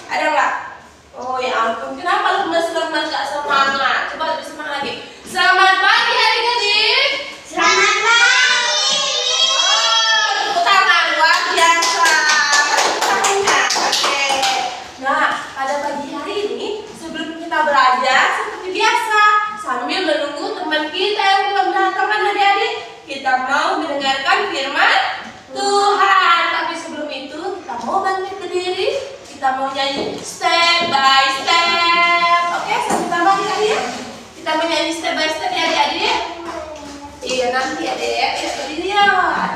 Ada nggak? Oh ya ampun, kenapa lemes-lemes gak semangat? Coba lebih semangat lagi. Selamat pagi adik-adik. Selamat pagi. Oh, tepuk tangan luar biasa. Oke. Nah, pada pagi hari ini sebelum kita belajar seperti biasa sambil menunggu teman kita yang belum datang adik-adik, kita mau mendengarkan firman Tuhan. Tapi sebelum itu kita mau bangkit berdiri. Kita mau nyanyi step by step. Oke, satu tambah ya. Kita mau nyanyi step by step ya adik-adik. Iya nanti adik. Kita berdiri ya.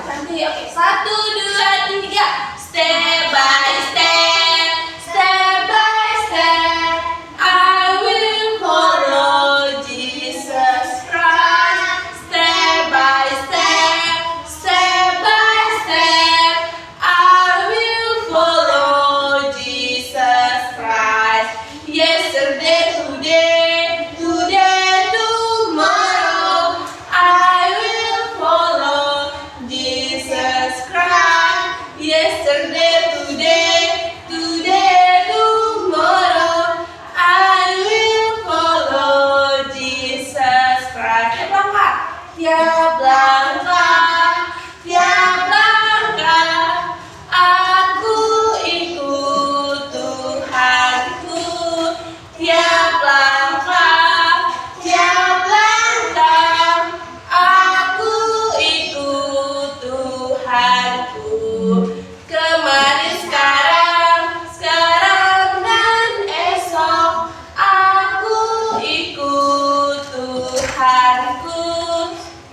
Nanti oke. 1, 2, 3. Step by step. Step by step. I will follow Jesus Christ. Step by step. Step by step. I will follow Jesus Christ. Yesterday, today, tomorrow. I will follow Jesus Christ. Yesterday, today, tomorrow. I will follow Jesus Christ. Tiap langkah, aku ikut Tuhanku. Tiap langkah, aku ikut Tuhanku. Kemarin, sekarang dan esok, aku ikut Tuhanku.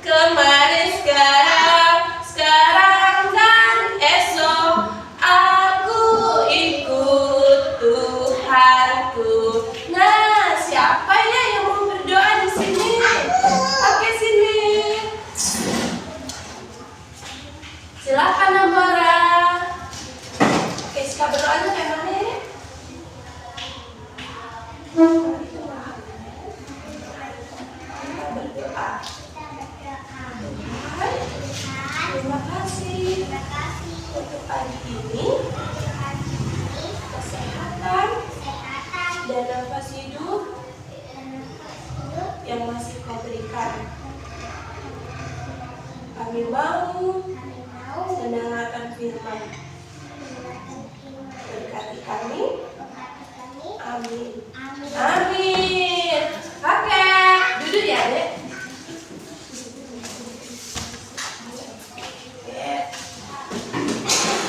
Kemarin, sekarang dan esok, aku ikut Tuhanku. Nah, siapa ya yang mau berdoa di sini? Oke, sini. Silakan Nabora. Oke, suka berdoanya kayak mana ya? Kita berdoa. Terima kasih untuk pagi ini, kesehatan dan nafas hidup yang masih Kau berikan. Kami mau mendengarkan firman. Berkati kami. Amin. Amin. Oke, duduk ya, Dek.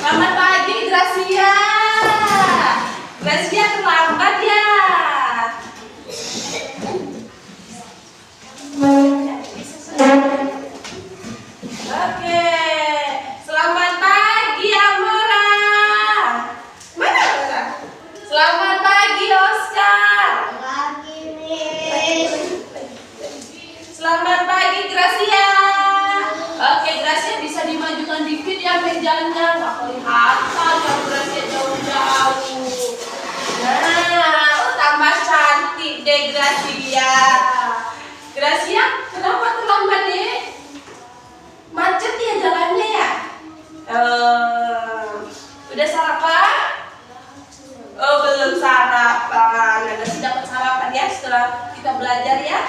Selamat pagi, Gracia. Gracia terlambat ya. Oke. Selamat pagi, Amora. Mana Amora? Selamat pagi, Oscar. Selamat pagi, Gracia. Oke, Gracia bisa dimajukan dikit ya mejanya. Nggak kelihatan kalau Gracia jauh-jauh. Nah, tambah cantik deh Gracia. Gracia, kenapa terlambat deh? Macet ya jalannya ya? Udah sarapan? Oh, belum sarapan. Nah, nanti dapat sarapan ya setelah kita belajar ya.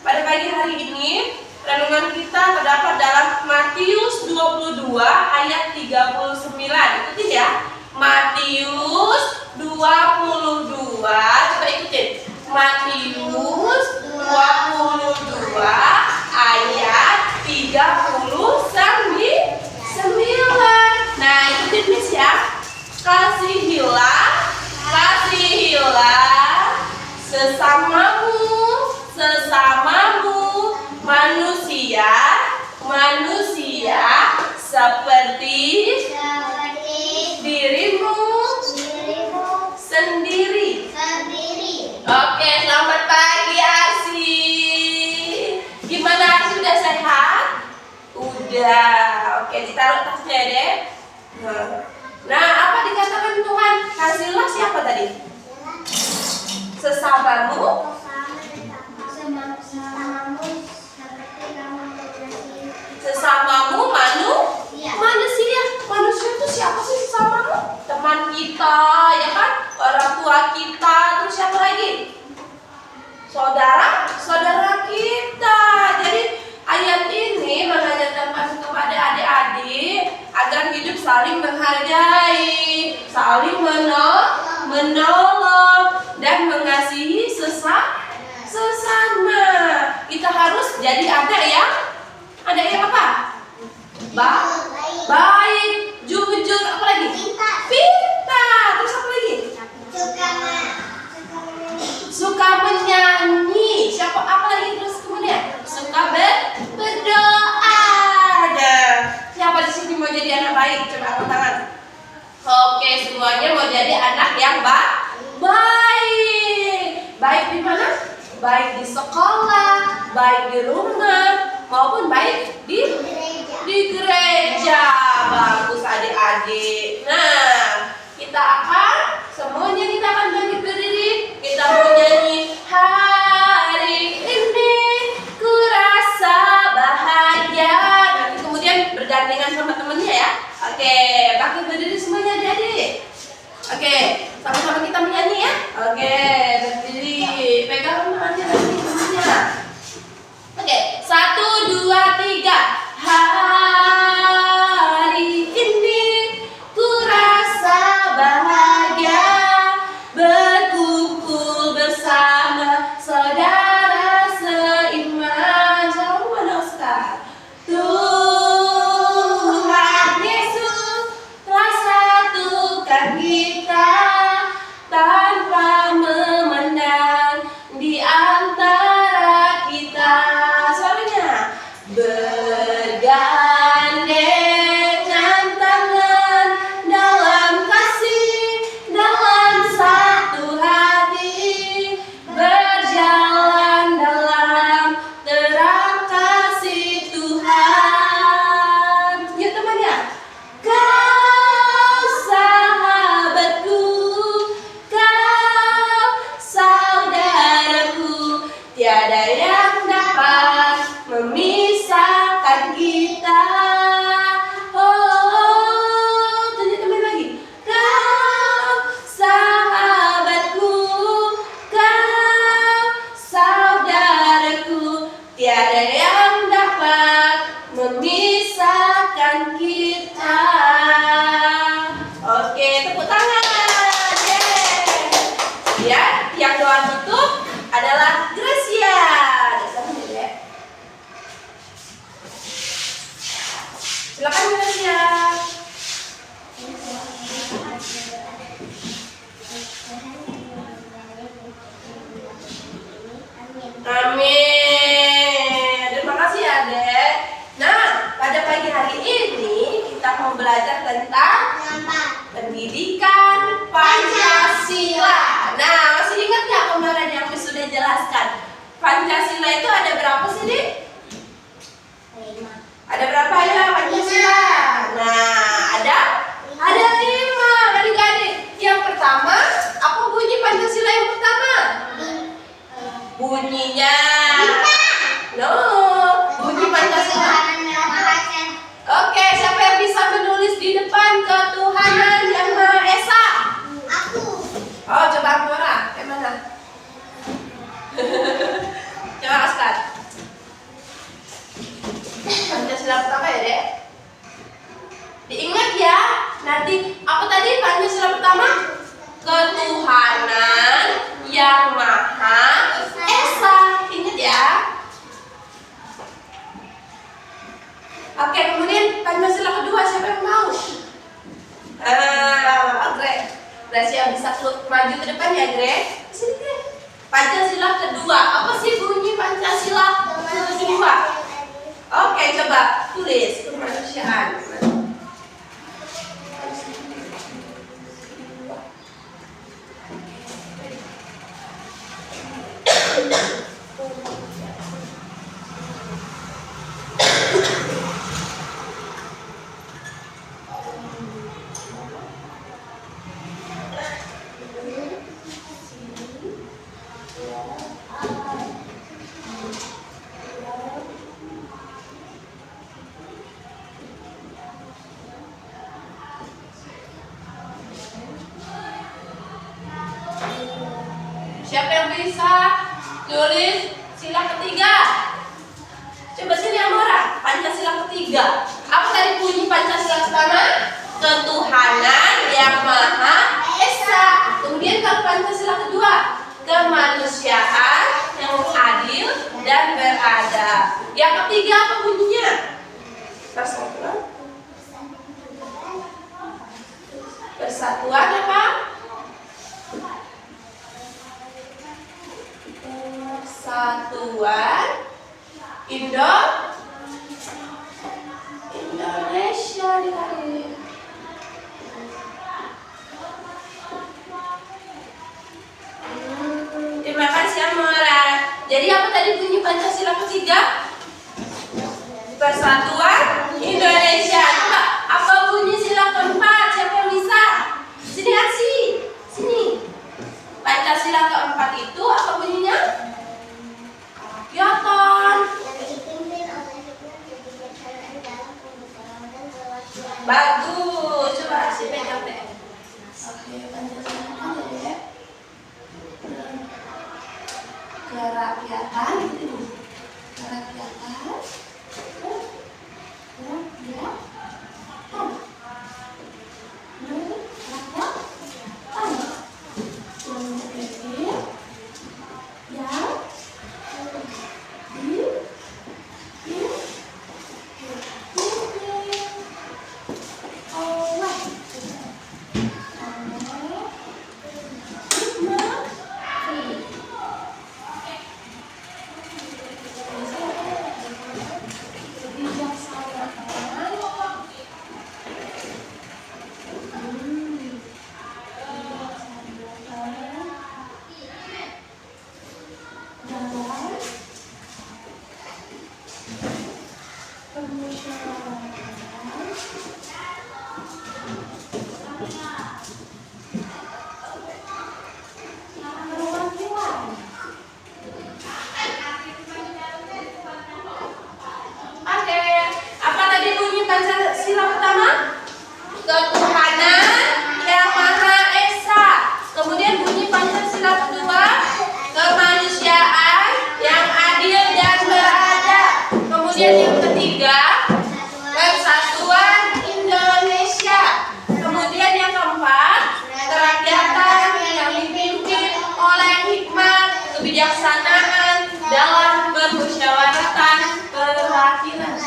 Pada pagi hari ini renungan kita terdapat dalam Matius 22 ayat 39. Ikutin ya. Matius 22. Coba ikutin. Matius 22 ayat 39. Nah, ikutin Miss ya. Kasihilah sesamamu manusia seperti dirimu sendiri. Oke, selamat pagi Arsi. Gimana Arsi, udah sehat? Udah. Oke, ditaruh tasnya deh. Nah, apa dikatakan Tuhan? Kasihlah siapa tadi? Sesamamu. Sesamamu manusia. Manusia itu siapa sih sesamamu? Teman kita, ya kan? orang tua kita, terus siapa lagi? Saudara kita. Jadi ayat ini mengajarkan kepada adik-adik agar hidup saling menghargai, saling menolong dan mengasihi sesama. Kita harus jadi anak yang apa? Baik, jujur, apa lagi? Pintar. Terus apa lagi? Suka menyanyi. Apa lagi terus kemudian? Suka berdoa. Nah, siapa di sini mau jadi anak baik? Coba angkat tangan. Oke, semuanya mau jadi anak yang baik. Baik di mana? Baik di sekolah, baik di rumah, maupun baik di gereja. Bagus adik-adik. Nah, semuanya kita akan bangkit berdiri. Kita mau nyanyi, hari ini ku rasa bahagia. Nanti kemudian bergandengan sama temennya ya. Oke, bangkit berdiri semuanya adik-adik. Oke, sama-sama kita menyanyi ya. Oke, berdiri, pegang tangannya nanti temennya. Oke, 1, 2, 3. Hari ini ku rasa bahagia berkumpul bersama saudara seiman. Jangan mana Oscar? Tuhan Yesus telah satukan kita tanpa memandang di antara kita. Suaranya bergandengan tangan dalam kasih, dalam satu hati, berjalan dalam terang kasih Tuhan. Yuk temannya. Kau sahabatku, kau saudaraku, tiada yang dapat memisahkan kita. Tanya teman lagi. Kau sahabatku, kau saudaraku, tiada yang dapat memisahkan kita. Oke, tepuk tangan. Yeay. Ya, yang doa tutup adalah Gracia. Silakan Gracia. Amin. Terima kasih ya, Dek. Nah, pada pagi hari ini kita mau belajar tentang pendidikan Pancasila. Nah, masih ingat nggak kemarin yang sudah jelaskan? Pancasila itu ada berapa sih, Dik? Ada berapa ya Pancasila? Nah, ada 5 adik-adik. Yang pertama, apa bunyi Pancasila yang pertama? Bunyinya bunyi Pancasila. Oke, siapa yang bisa menulis di depan ketuhanan yang Maha Esa? Aku. Oh, coba Nora, yang mana? Coba Oscar. Pancasila pertama ya, Dek? Diingat ya, nanti apa tadi Pancasila pertama? Ketuhanan yang Maha Esa. Ingat ya. Oke, kemudian Pancasila kedua siapa yang mau? Gracia bisa maju ke depan ya, Gre? Sini, Gre. Pancasila kedua. Apa sih bunyi Pancasila kedua? Oke, coba tulis kemanusiaan. bisa tulis sila ketiga. Coba sini Amora, Pancasila ketiga. Apa tadi bunyi Pancasila pertama? Ketuhanan yang Maha Esa. Kemudian kalau Pancasila kedua, kemanusiaan yang adil dan beradab. Yang ketiga apa bunyinya? Persatuan. Persatuan apa? Persatuan Indonesia dikali. Terima kasih Amora. Jadi apa tadi bunyi Pancasila ketiga? Persatuan Indonesia. Coba apa bunyi sila keempat? Siapa yang bisa? Sini Arsi. Sini. Pancasila keempat itu apa bunyinya? Kerakyatan. Bagus. Coba Arsi pegang deh. Oke, Pancasila apa ya? Kerakyatan. Kerakyatan. Pancasila pertama, ketuhanan yang Maha Esa. Kemudian bunyi Pancasila kedua, kemanusiaan yang adil dan beradab. Kemudian yang ketiga, persatuan Indonesia. Kemudian yang keempat, kerakyatan yang dipimpin oleh hikmah, kebijaksanaan dalam permusyawaratan perwakilan.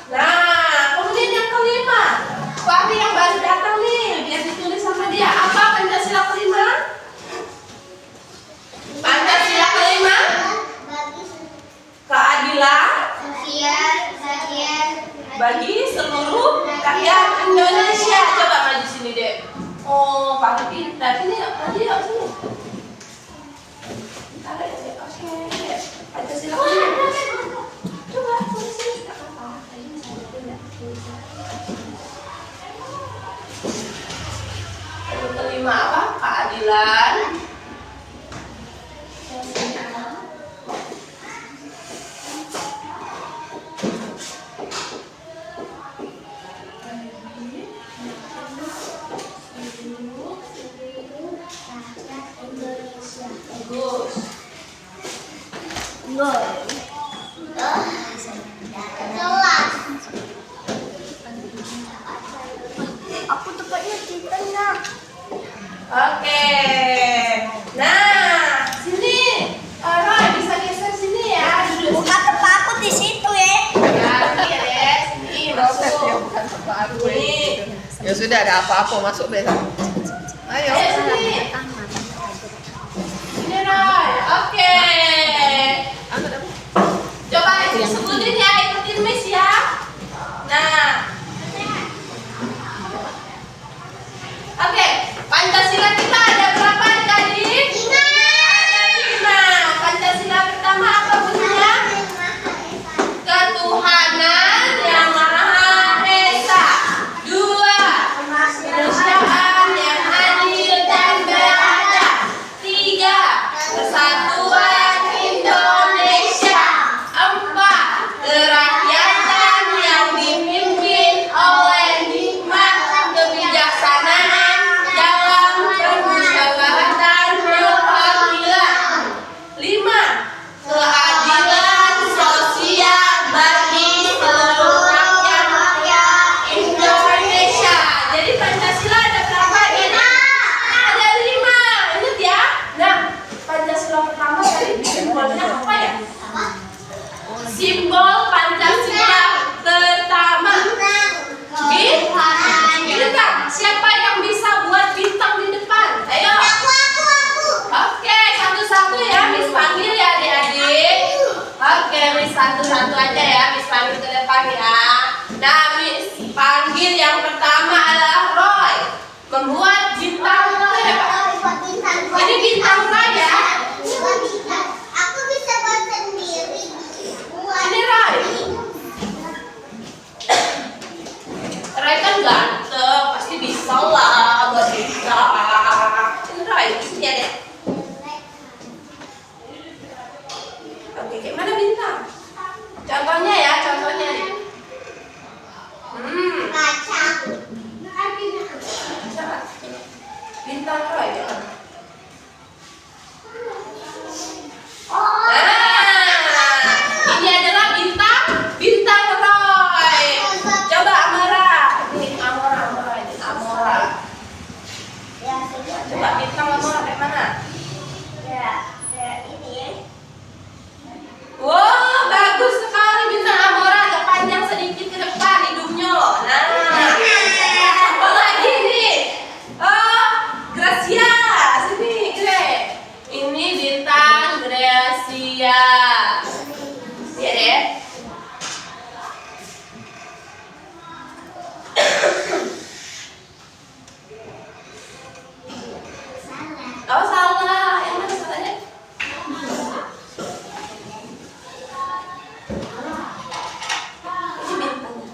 Nah, kemudian yang kelima, Fahri yang baru datang nih, biar ditulis sama dia. Apa Pancasila kelima? Pancasila kelima, keadilan bagi seluruh rakyat Indonesia. Coba maju sini deh. Oh, Fahri pintar. Sini yuk, maju yuk sini. Bentar ya, oke. Pancasila kelima. Coba tulis sini. Yang kelima apa? Keadilan. Aku tepatnya di tengah. Oke. Nah, sini. Roy bisa geser sini ya. Duduk. Bukan tempat aku di situ ya. Ya, sini ya deh. Sini masuk. Bukan tempat aku. Sini. Ya sudah, ada apa-apa masuk besok. Ayo. Ayo sini. Sini Roy. Oke. Coba sebutin ya, ikutin Miss ya. Nah. Oke, Pancasila kita ada berapa tadi? 5. Ada 5. Pancasila pertama apa bunyinya? Ketuhanan yang Maha Esa. 2. Kemanusiaan yang adil dan simbol Pancasila pertama. Bintang. Siapa yang bisa buat bintang di depan? Ayo. Oke, satu-satu ya, Miss panggil ya adik-adik. Oke, Miss satu-satu aja ya, Miss panggil ke depan ya. Nah, Miss panggil yang pertama adalah Roy. Membuat bintang ini bintang raya. Aku bisa buat sendiri. Ini Roy. Roy kan ganteng, pasti bisa lah buat bintang. Ini Roy, sini ya deh. Oke, kayak mana bintang? Contohnya ya, contohnya nih. Kaca. Bintang Roy ya. Oh. Nah, ini adalah bintang Roy. Coba Amora. Ini Amora ini Amora. Ya, sudah. Coba bintang Amora kayak mana? Ya, ini. Wow, bagus sekali bintang Amora, agak panjang sedikit ke depan hidungnya loh. Nah, apa lagi nih? Oh, Gracia, sini Gre. Ini bintang Gracia. Ya deh. Oh salah, yang mana salahnya? Ini bintangnya.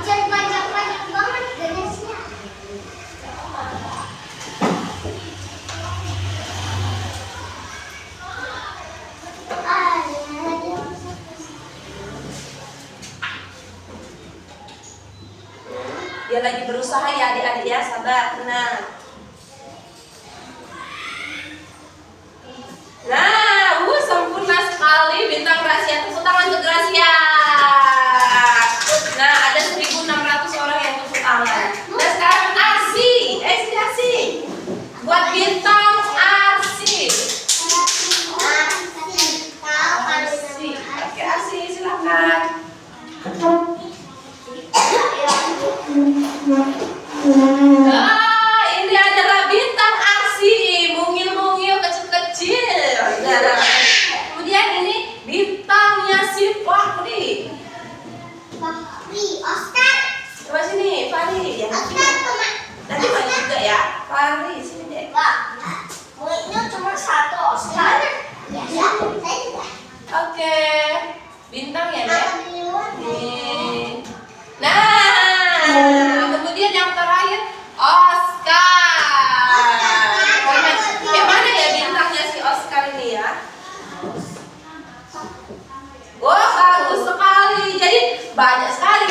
Jangan banyak-banyak banget garisnya. Dia lagi berusaha ya adik-adik ya, sabar, tenang. Nah, sempurna sekali bintang Gracia. Tepuk tangan untuk Gracia. Nah, ada 1.600 orang yang tepuk tangan. Dan sekarang Arsi, sini Arsi. Buat bintang Arsi. Arsi, oke Arsi silakan. Ini adalah bintang Arsi, mungil-mungil kecil-kecil. Nah, kemudian ini bintangnya si Fahri. Oscar. Coba sini, Fahri. Ya, Oscar cuma. nanti banyak juga ya. Fahri, sini deh. Wah, muridnya cuma satu Oscar. Ya, saya juga. Oke, bintang ya, Dek. Aku duluan. Nih. Nah, kemudian yang terakhir Oscar. Kayak mana ya bintangnya si Oscar ini ya? Wah, bagus sekali. Jadi banyak sekali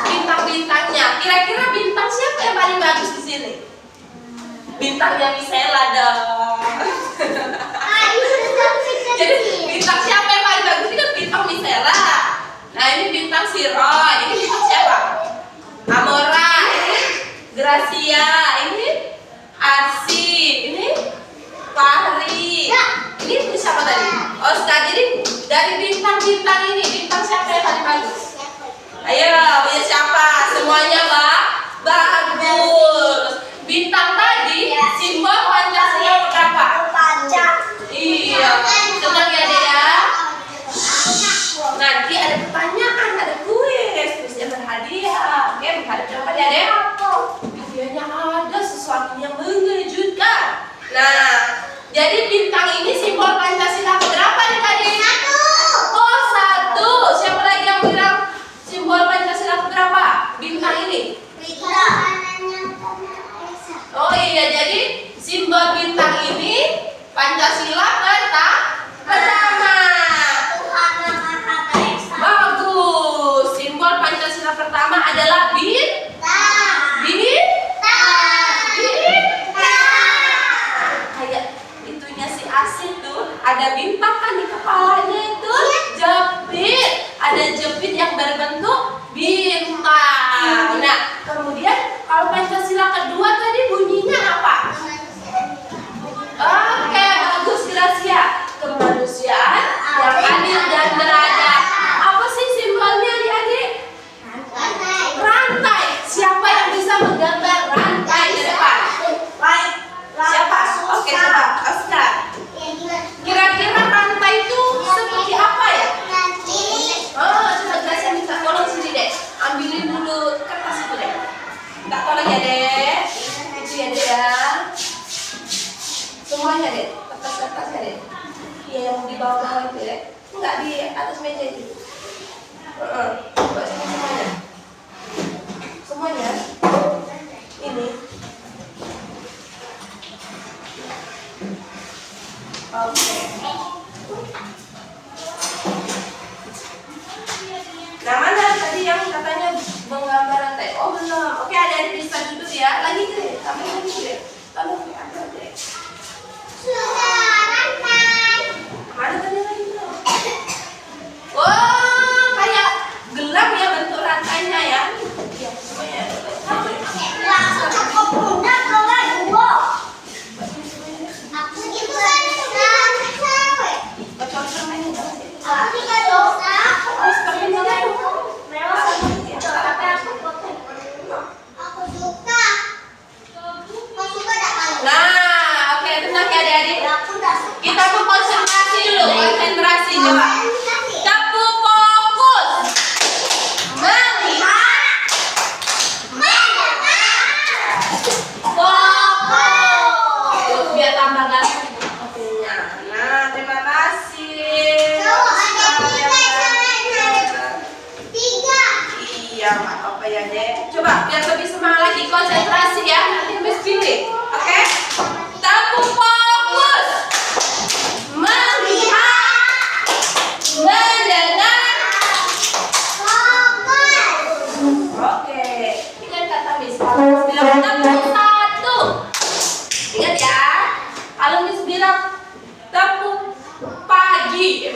bintang-bintangnya. Kira-kira bintang siapa yang paling bagus di sini? Bintangnya Misela dong. Jadi bintang siapa yang paling bagus? Ini kan bintang Misela. Nah, ini bintang si Roy. Ini bintang siapa? Amora. Ini Gracia. Ini Arsi. Ini Fahri. Ini siapa tadi? Oscar. Jadi dari bintang-bintang ini, bintang siapa yang paling bagus? Ayo, punya siapa? Semuanya bagus. Bintang tadi simbol Pancasila berapa? Iya. Tenang ya, Dek ya. Nanti ada pertanyaan, ada kuis, kuisnya berhadiah. Oke, menghadap depan ya, Dek. Hadiahnya ada sesuatu yang mengejutkan. Nah, jadi bintang ini simbol Pancasila berapa nih tadi? Oh, 1. Siapa lagi yang bilang simbol Pancasila berapa? Bintang ini. Oh iya, jadi simbol bintang ini Pancasila pertama. Bagus. Simbol Pancasila pertama adalah kayak itunya si Asin tuh, ada bintang kan di kepalanya itu. Jepit. Ada jepit yang berbentuk bintang. Nah, kemudian kalau Pancasila kedua tadi bunyinya apa? Oke, bagus. Semuanya deh, atas-atasnya deh. Iya, yang di bawah-bawah itu ya. Enggak, di atas meja itu. Coba sini semuanya. Semuanya. Ini. Oke. Nah, mana tadi yang katanya menggambar rantai? Oh, belum. Oke, ada bisa duduk ya. Lagi deh, tambah lagi deh. Tambah ada deh. Mana tadi lagi belum? Wah, kayak gelang ya bentuk rantainya ya. Iya, semuanya. Nah, oke, tenang ya adik-adik. Kita mau konsentrasi dulu, konsentrasi coba. Tepu fokus. Melihat. Fokus. Biar tambah ganteng fotonya. Nah, terima kasih. Iya, nggak apa-apa ya, Dek. Coba biar lebih semangat lagi, konsentrasi ya. Nanti Miss pilih. Oke? Tepu fokus. Melihat. Mendengar. Oke. Ingat kata Miss. Kalau Miss bilang tepuk satu. Ingat ya. Kalau Miss bilang tepuk pagi.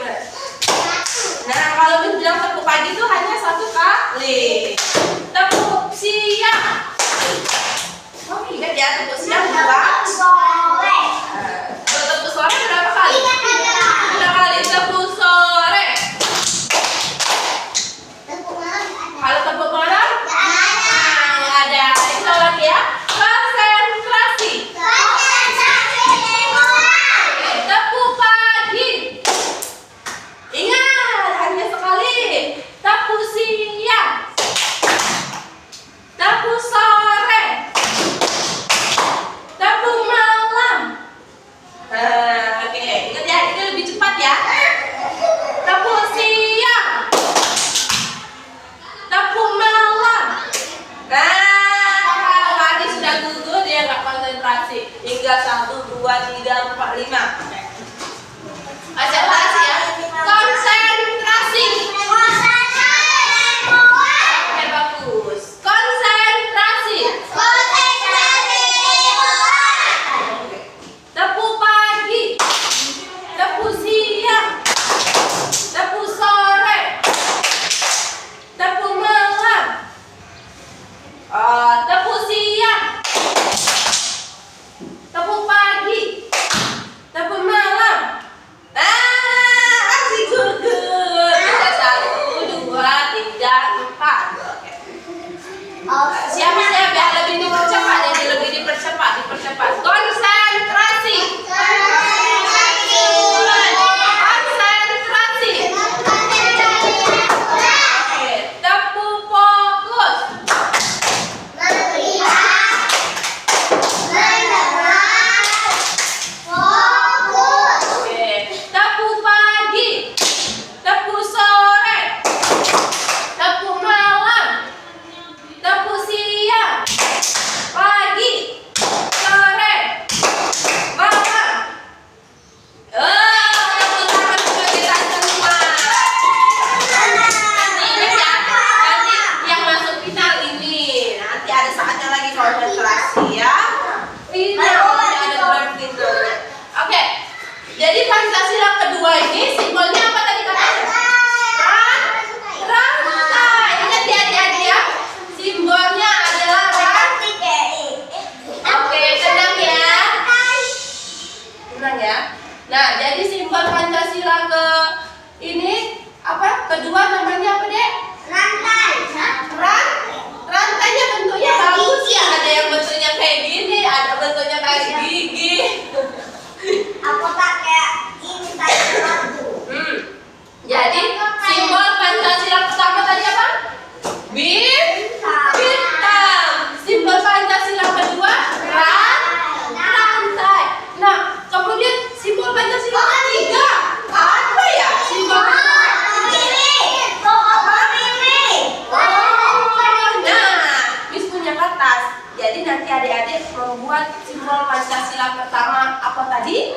Nah, kalau Miss bilang tepuk pagi itu hanya satu kali. Tepuk siang. Oh, ingat ya, tepuk siang dua. Kalau tepuk sore berapa kali? Tiga kali. Tepuk sore. Kalau tepuk malam? Nah, nggak ada. Itu lagi ya. Konsentrasi. Oke, tepuk pagi. Ingat, hanya sekali. Tepuk siang. Tepuk sore. Tepuk malam. Oke, ingat ya, ini lebih cepat ya. Tepuk siang. Tepuk malam. Nah, tadi sudah gugur dia nggak konsentrasi. Hingga 1, 2, 3, 4, 5. Konsentrasi ya. Konsentrasi. Oke, bagus. Konsentrasi. Tepuk pagi. Tepuk siang. Tepuk sore. Tepuk malam. Tepuk siang. Tepuk pagi. Tepuk malam. Asik gugur. Bisa 1, 2, 3, 4. Oke. Siap-siap ya, lebih dipercepat, jadi lebih dipercepat. Konsentrasi. Konsentrasi. Oke, tepuk fokus. Oke, tepuk pagi. Tepuk sore. Tepuk malam. Tepuk siang. Pagi. Sore. Malam. Tepuk tangan untuk kita semua. Nanti ingat ya, nanti yang masuk final ini. Nanti ada saatnya lagi konsentrasi ya. Final, nanti ada grand finalnya. Oke, jadi Pancasila kedua ini simbolnya apa tadi katanya? Rantai. Ingat ya adik-adik ya. Simbolnya adalah rantai. Oke, tenang ya. Tenang ya. Nah, jadi simbol Pancasila ini apa? Kedua namanya apa, Dek? Rantainya bentuknya bagus ya. Ada yang bentuknya kayak gini, ada bentuknya kayak dapat simbol Pancasila pertama apa tadi?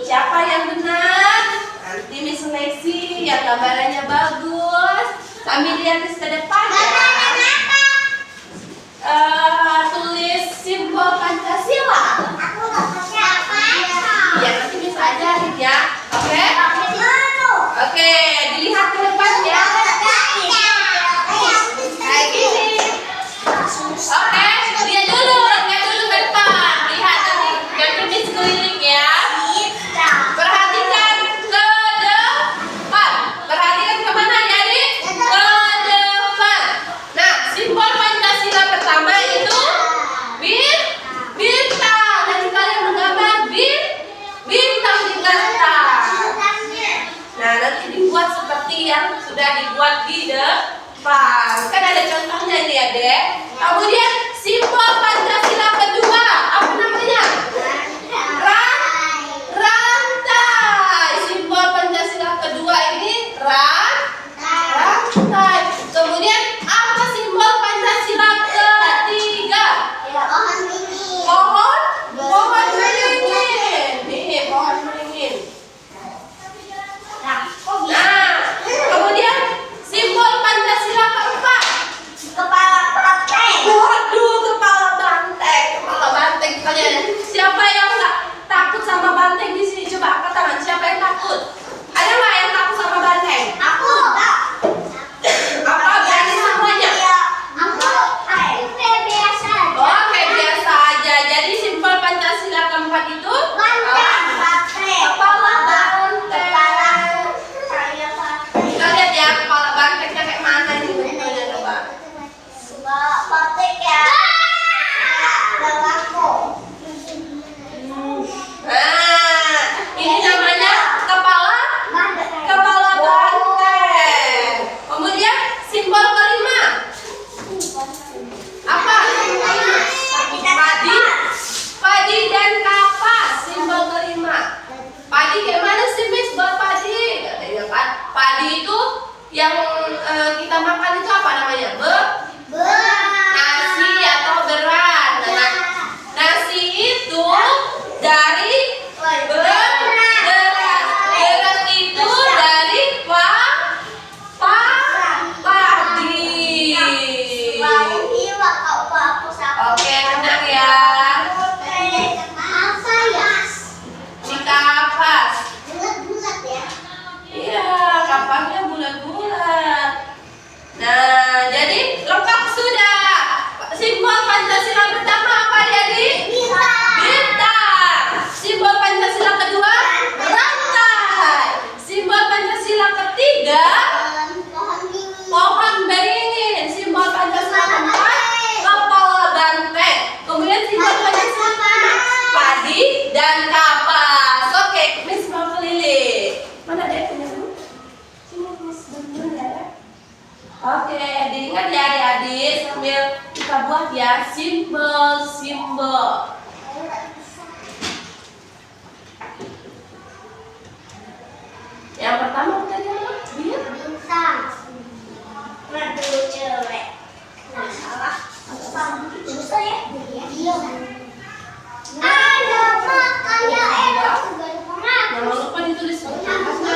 Siapa yang benar? Nanti Miss seleksi yang gambarannya bagus. Sambil lihat ke depan ya. Tulis simbol Pancasila. Ya nanti Miss ajarin ya. Oke? Oke, dilihat ke depan ya. Kayak gini. Oke, lihat dulu ke depan. Lihat nanti Miss keliling ya. Perhatikan ke depan. Perhatikan kemana ya adik? Ke depan. Nah, simbol Pancasila pertama itu bintang. Nanti kalian menggambar bintang di kertas. Nah, nanti dibuat seperti yang sudah dibuat di depan. Kan ada contohnya ini ya, Dek. Kemudian simbol Pancasila kedua, apa namanya? Rantai. Simbol Pancasila kedua ini rantai. Kemudian apa simbol Pancasila ketiga? Pohon beringin. Nih, pohon beringin. Nah, kemudian simbol Pancasila keempat. Waduh, kepala banteng kalian. Siapa yang nggak takut sama banteng di sini? Coba angkat tangan. Siapa yang takut? Ada nggak yang takut sama banteng? Apa berani semuanya? Oh, kayak biasa aja. Jadi simbol Pancasila keempat itu kepala banteng. Kita lihat ya kepala bantengnya kayak mana nih bentuknya coba. Nah, ini namanya kepala banteng. Kemudian simbol kelima apa? Padi dan kapas. Simbol kelima. Padi kayak mana sih Miss buat padi? Ya kan? Padi itu yang kita makan itu apa namanya? Nasi atau beras. Nah, nasi itu dari beras. Beras itu dari padi. Oke, benar ya. Di kapas. Iya, kapasnya bulat-bulat. Nah, jadi lengkap sudah. Simbol Pancasila pertama apa adik? Bintang. Simbol Pancasila kedua? Rantai. Simbol Pancasila ketiga? Pohon beringin. Simbol Pancasila keempat? Kepala banteng. Kemudian simbol Pancasila kelima? Padi dan kapas. Oke, Miss mau keliling. Mana dia punya dulu? Sini Miss dulu ya. Oke, diingat ya adik-adik sambil kita buat ya simbol-simbol. Yang pertama tadi apa? Jangan lupa ditulis atasnya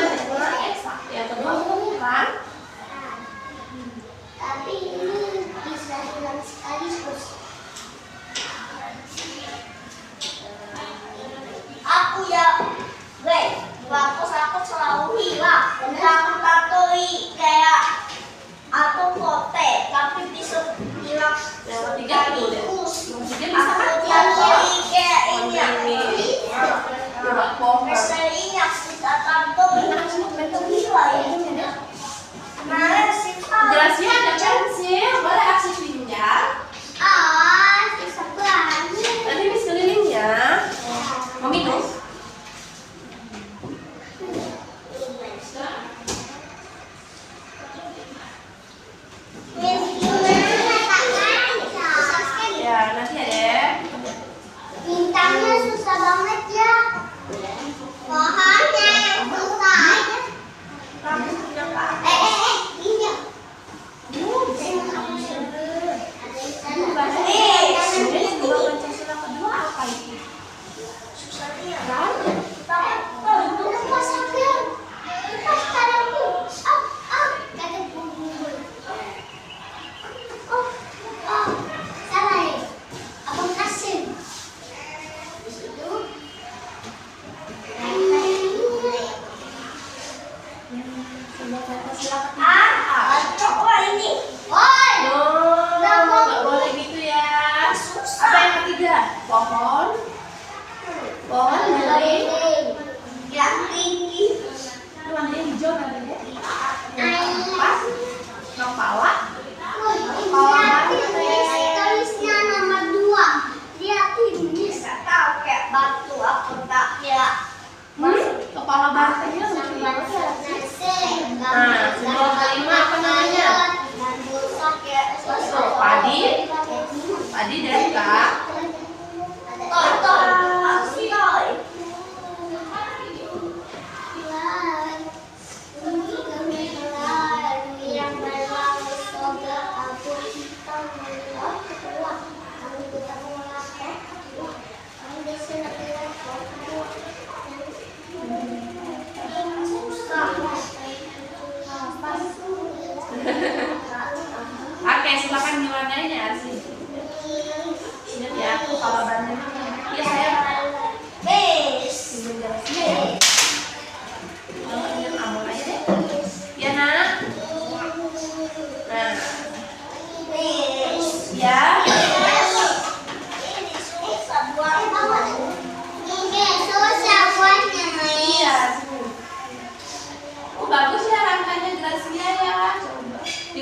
yang kedua bukan? Tapi ini bisa hilang sekali terus. Aku ya, aku selalu hilang. Dan aku tatui kayak atau kote, tapi bisa hilang. Yang ketiga itu deh. Yang ketiga bisa kan? Kayak ini. Coba pohon. Misalnya kita tatui, hilang ya. Kemarin sih Jelasnya ada pensil, boleh aksi pinjam. Nanti Miss keliling ya. Mau minum? Ya, nanti ya deh. bintang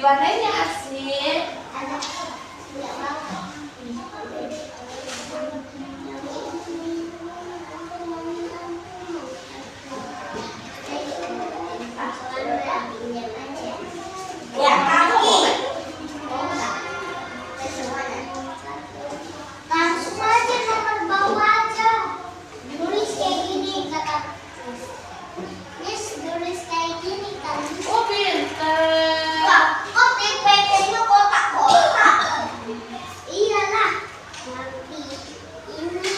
diwarnainya asik. Ada ya banget. Ya kamu langsung aja nomor bawah aja. Tulis kayak gini kata Miss, tulis kayak gini kan. Oh pinter. Wah, kok TPK-nya kotak-kotak? Iyalah. Nanti ini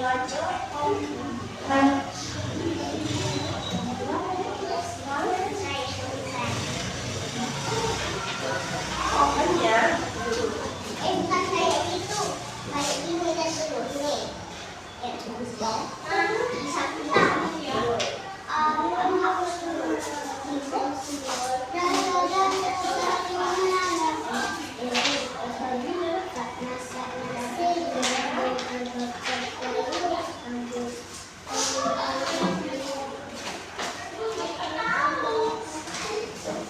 aja. Pokoknya Bukan kayak gitu. Kayak gini dan dulu nih. Bagus dong. Bisa kita. Hapus dulu.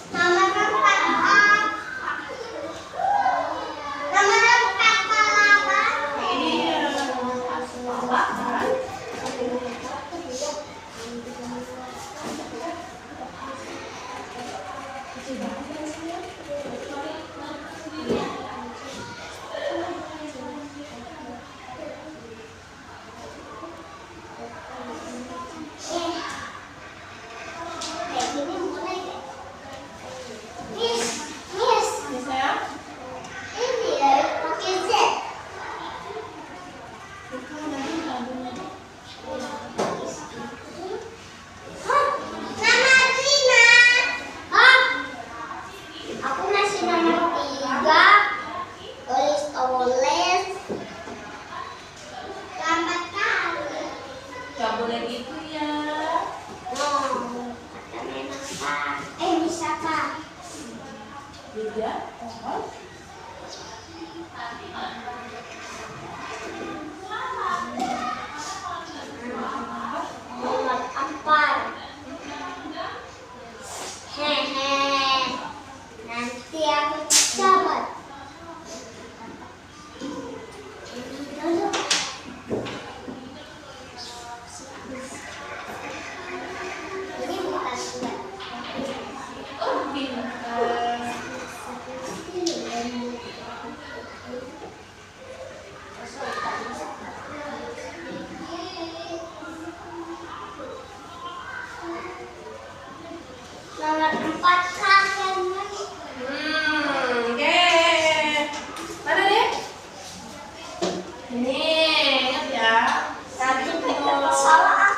Nama lengkap apa? ini bawa kan? Kayak gini mulai. Miss, Miss, Ini saya. ini ya pakai Z. Hah? Nama Rina. Hah? Aku masih nomor 3. Tulis. Lambat kali. Gak boleh gitu ya. Kata memang Pak. Bisa Pak. Beda. Pohon. Nomor 4. Hehe. Nanti aku coba. Ini dulu. Ini bukan sudah. Oh pinter. Nomor 4 kakek. Oke. Mana deh? Ini ingat ya. Satu dulu. Salah.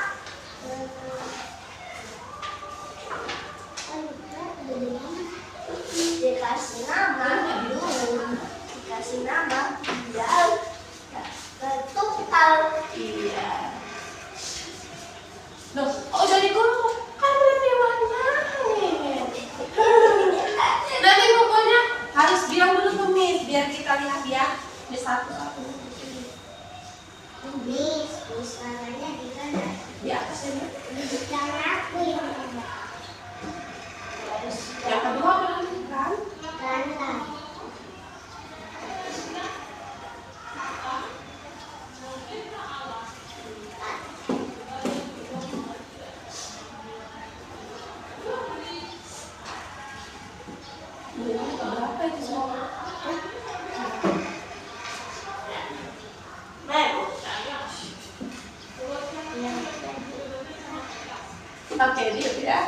Dikasih nama dulu. Dikasih nama. Ya. Tukar. Iya. Loh, oh jadi guru kan berarti warnanya. Nanti pokoknya harus bilang dulu ke Miss biar kita lihat ya. Miss satu-satu. Bis warnanya di mana? Di atas ini. Jangan aku yang mana? Yang kedua apa kan? Kanan. Berapa itu semua? Oke, dia ya.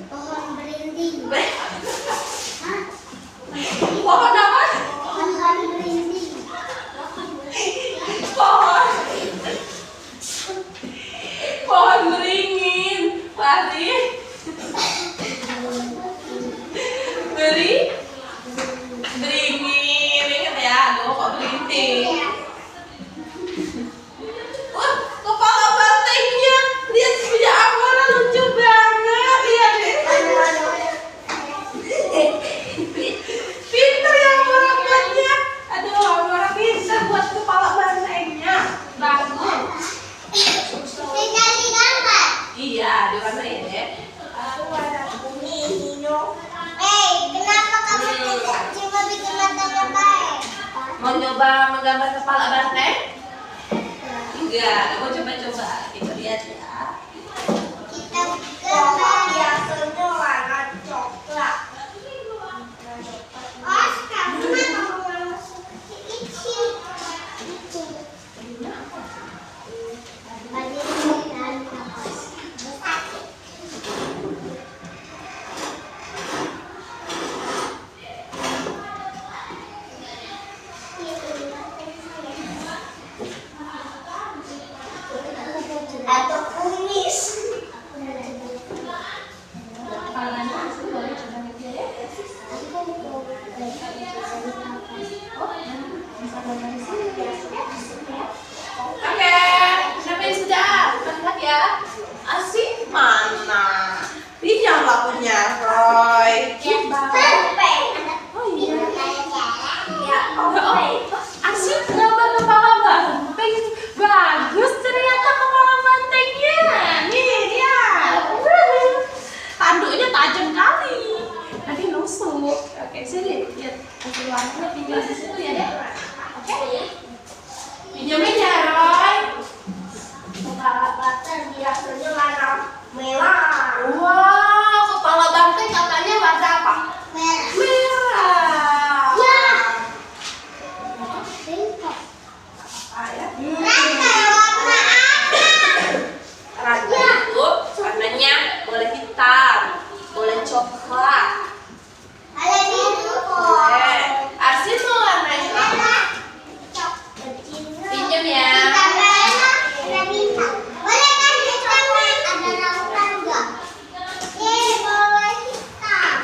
Pohon berinding. Hah? Pohon apa? Pohon berinding. Pohon. Pohon beringin. Lari. Beringin. Ingat ya, aduh kok belinting. Iya. Wah, kepala bantengnya. Lihat punya Amara lucu banget. Lihat deh. Pinter ya coba menggambar kepala banteng? Enggak, mau coba-coba. Kita lihat ya. Kita gambar biasanya warna coklat. Oscar, kenapa kamu warna seperti itu? Atau kumis. Oke, siapa yang sudah? Lihat ya. Asik mana? Pinjam lakunya, Roy. Oh iya. Asik gambar kepala banteng. Bagus ternyata kepala bantengnya. Nih dia. Tanduknya tajam kali. Nanti nusuk. Oke, sini lihat hasil warnanya pinjam di situ ya deh. Oke. Pinjamin ya, Roy. Kepala banteng biasanya warna merah. Wow, kepala banteng katanya warna apa? Merah. Merah. Ya. Rangka itu warnanya boleh hitam, boleh coklat, Ada biru. boleh. Arsin mau warnanya apa? Pinjam ya. Ada bintang. Boleh kan bintangnya? Ada lautan enggak? Boleh hitam.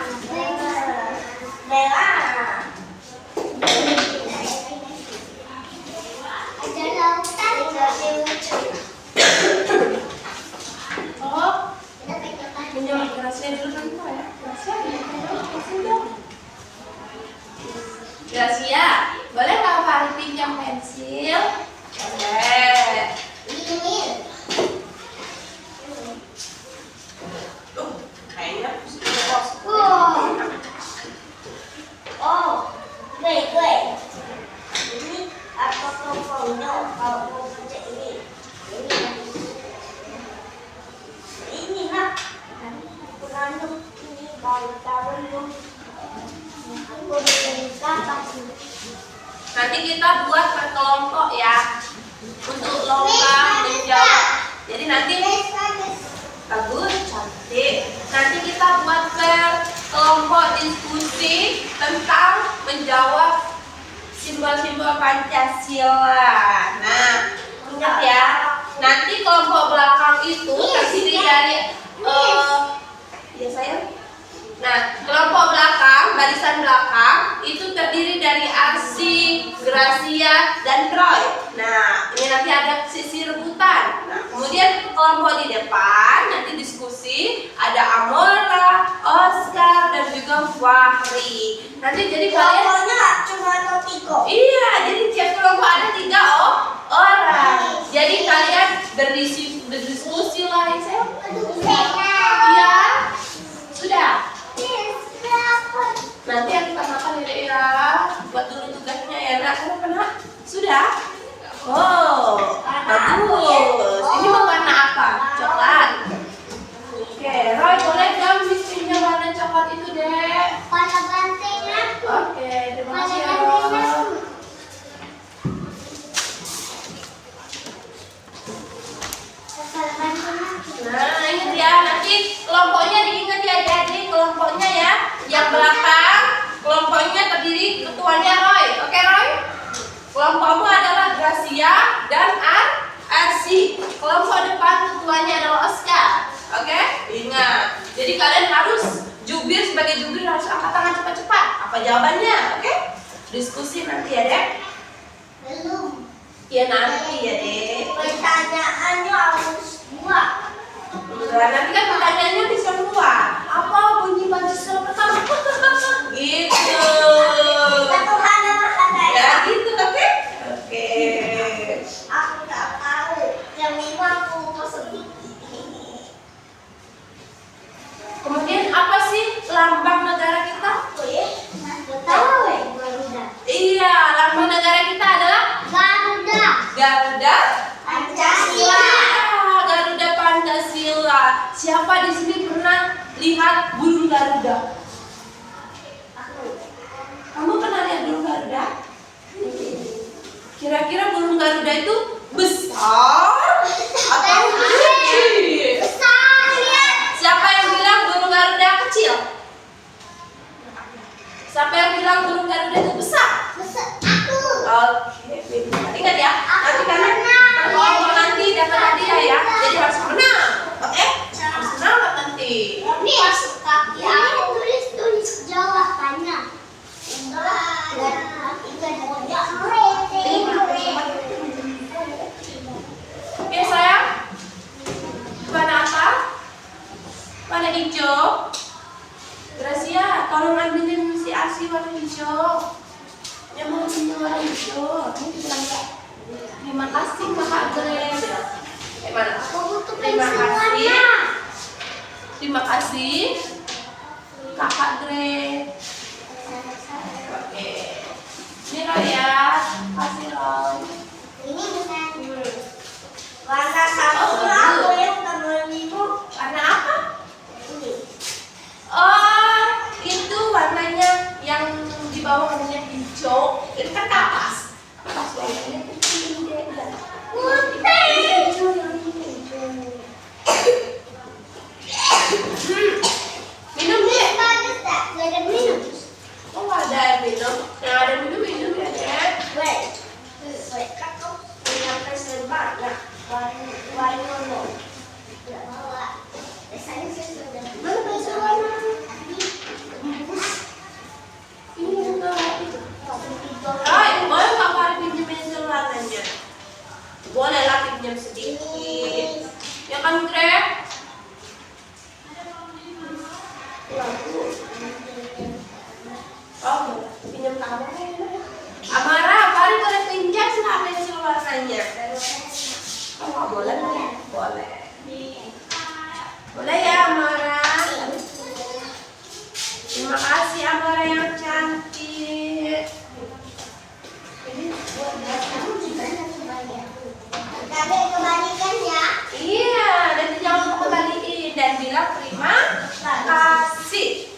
Merah. Ada lautan jadi lucu. Oh, Kita pegang pinjam kerasnya dulu dulu ya. Kerasnya, kerasnya dong. Gracia, boleh nggak Fahri pinjam pensil? Boleh. ini. Kayaknya sudah kos. Oh, gue. Ini apa tokonya kalau mau baca ini? Ini nak. Aku nandung ini baru tahu. Aku beli kapas. Nanti kita buat per kelompok ya untuk lomba menjawab. Jadi nanti bagus, cantik. Nanti kita buat per kelompok diskusi tentang menjawab simbol-simbol Pancasila. Nah, ingat ya. Nanti kelompok belakang itu terdiri dari ya sayang. Nah, kelompok belakang, barisan belakang itu terdiri dari Arsi, Gracia, dan Roy. Nah, ini nanti ada sisi rebutan. Nah, kemudian kelompok di depan nanti diskusi ada Amora, Oscar, dan juga Fahri. Nanti jadi kalian Pokoknya cuma Topiko. iya, jadi tiap kelompok ada 3 orang. Jadi kalian berdiskusi lah, ya sayang. Iya, sudah. Nanti yang kita makan ya, buat dulu tugasnya ya nak. Kenapa? Sudah? Oh, bagus. Ini mau warna apa? Coklat. Oke, Roy boleh dong bikinnya warna coklat itu deh. Warna banteng aku. Oke, terima Warna kasih ya, banteng Roy. aku. Warna banteng aku. Nah, ingat ya, nanti kelompoknya diingat ya adik-adik, kelompoknya ya. Yang belakang, kelompoknya terdiri ketuanya Roy. Oke Roy? Kelompokmu adalah Gracia dan Arsi. Kelompok depan ketuanya adalah Oscar. Oke? Ingat. Jadi kalian harus jubir, sebagai jubir harus angkat tangan cepat-cepat. Apa jawabannya? Oke? Diskusi nanti ya dek. Belum. Ya nanti ya dek. Pertanyaannya harus buat. Nah, nanti kan pertanyaannya bisa keluar. Apa bunyi Pancasila pertama? Gitu. Satu hana Ya gitu, oke? Oke. Aku tak tahu. Yang lima aku sedikit. Kemudian apa sih lambang negara kita? Aku ya. Nggak tahu ya. Garuda. Iya, lambang negara kita siapa di sini pernah lihat burung Garuda? Kamu pernah lihat burung Garuda? Kira-kira burung Garuda itu besar atau kecil? Besar ya. Siapa yang bilang burung Garuda kecil? Siapa yang bilang burung Garuda itu besar? Besar. Aku. Oke, ingat ya. Nanti kalau nanti dapat hadiah ya, jadi harus menang. Oke? Harus semangat nanti. Nih, ya, tulis jawabannya. Oke sayang. Warna apa? Warna hijau. Gracia, tolong ambilin si Asi warna hijau. Yang mau ambil warna hijau. Ini bilang Kak. Terima kasih Kakak Grace. Mana? Terima kasih. Terima kasih Kakak Grace. Oke. Ini Roy ya. Kasih Roy. Ini bukan warna satu aku yang temenmu. Warna apa? Ini. Oh, itu warnanya yang di bawah warnanya hijau. Itu kan kapas. Kapas warnanya kecil deh. Putih. Minum deh. Bagus tak? Gak ada minum. Oh, ada air minum. Yang ada minum ya deh. Wait, kakak punya pesen banyak. Warna lo. Biasanya saya sudah. Mana pensil warna? Ini enggak. Roy, boleh nggak Fahri pinjam pensil warnanya? Boleh lah pinjam sedikit. Ya kan, Greg? Oh, pinjam kamu. Amara, Fahri boleh pinjam nggak pensil warnanya? Oh, nggak boleh? Boleh. Boleh ya, Amara. Terima kasih Amara yang cantik. Ini buat kamu juga. Tapi kebalikan ya. Iya, nanti jangan lupa kembaliin dan bilang terima kasih.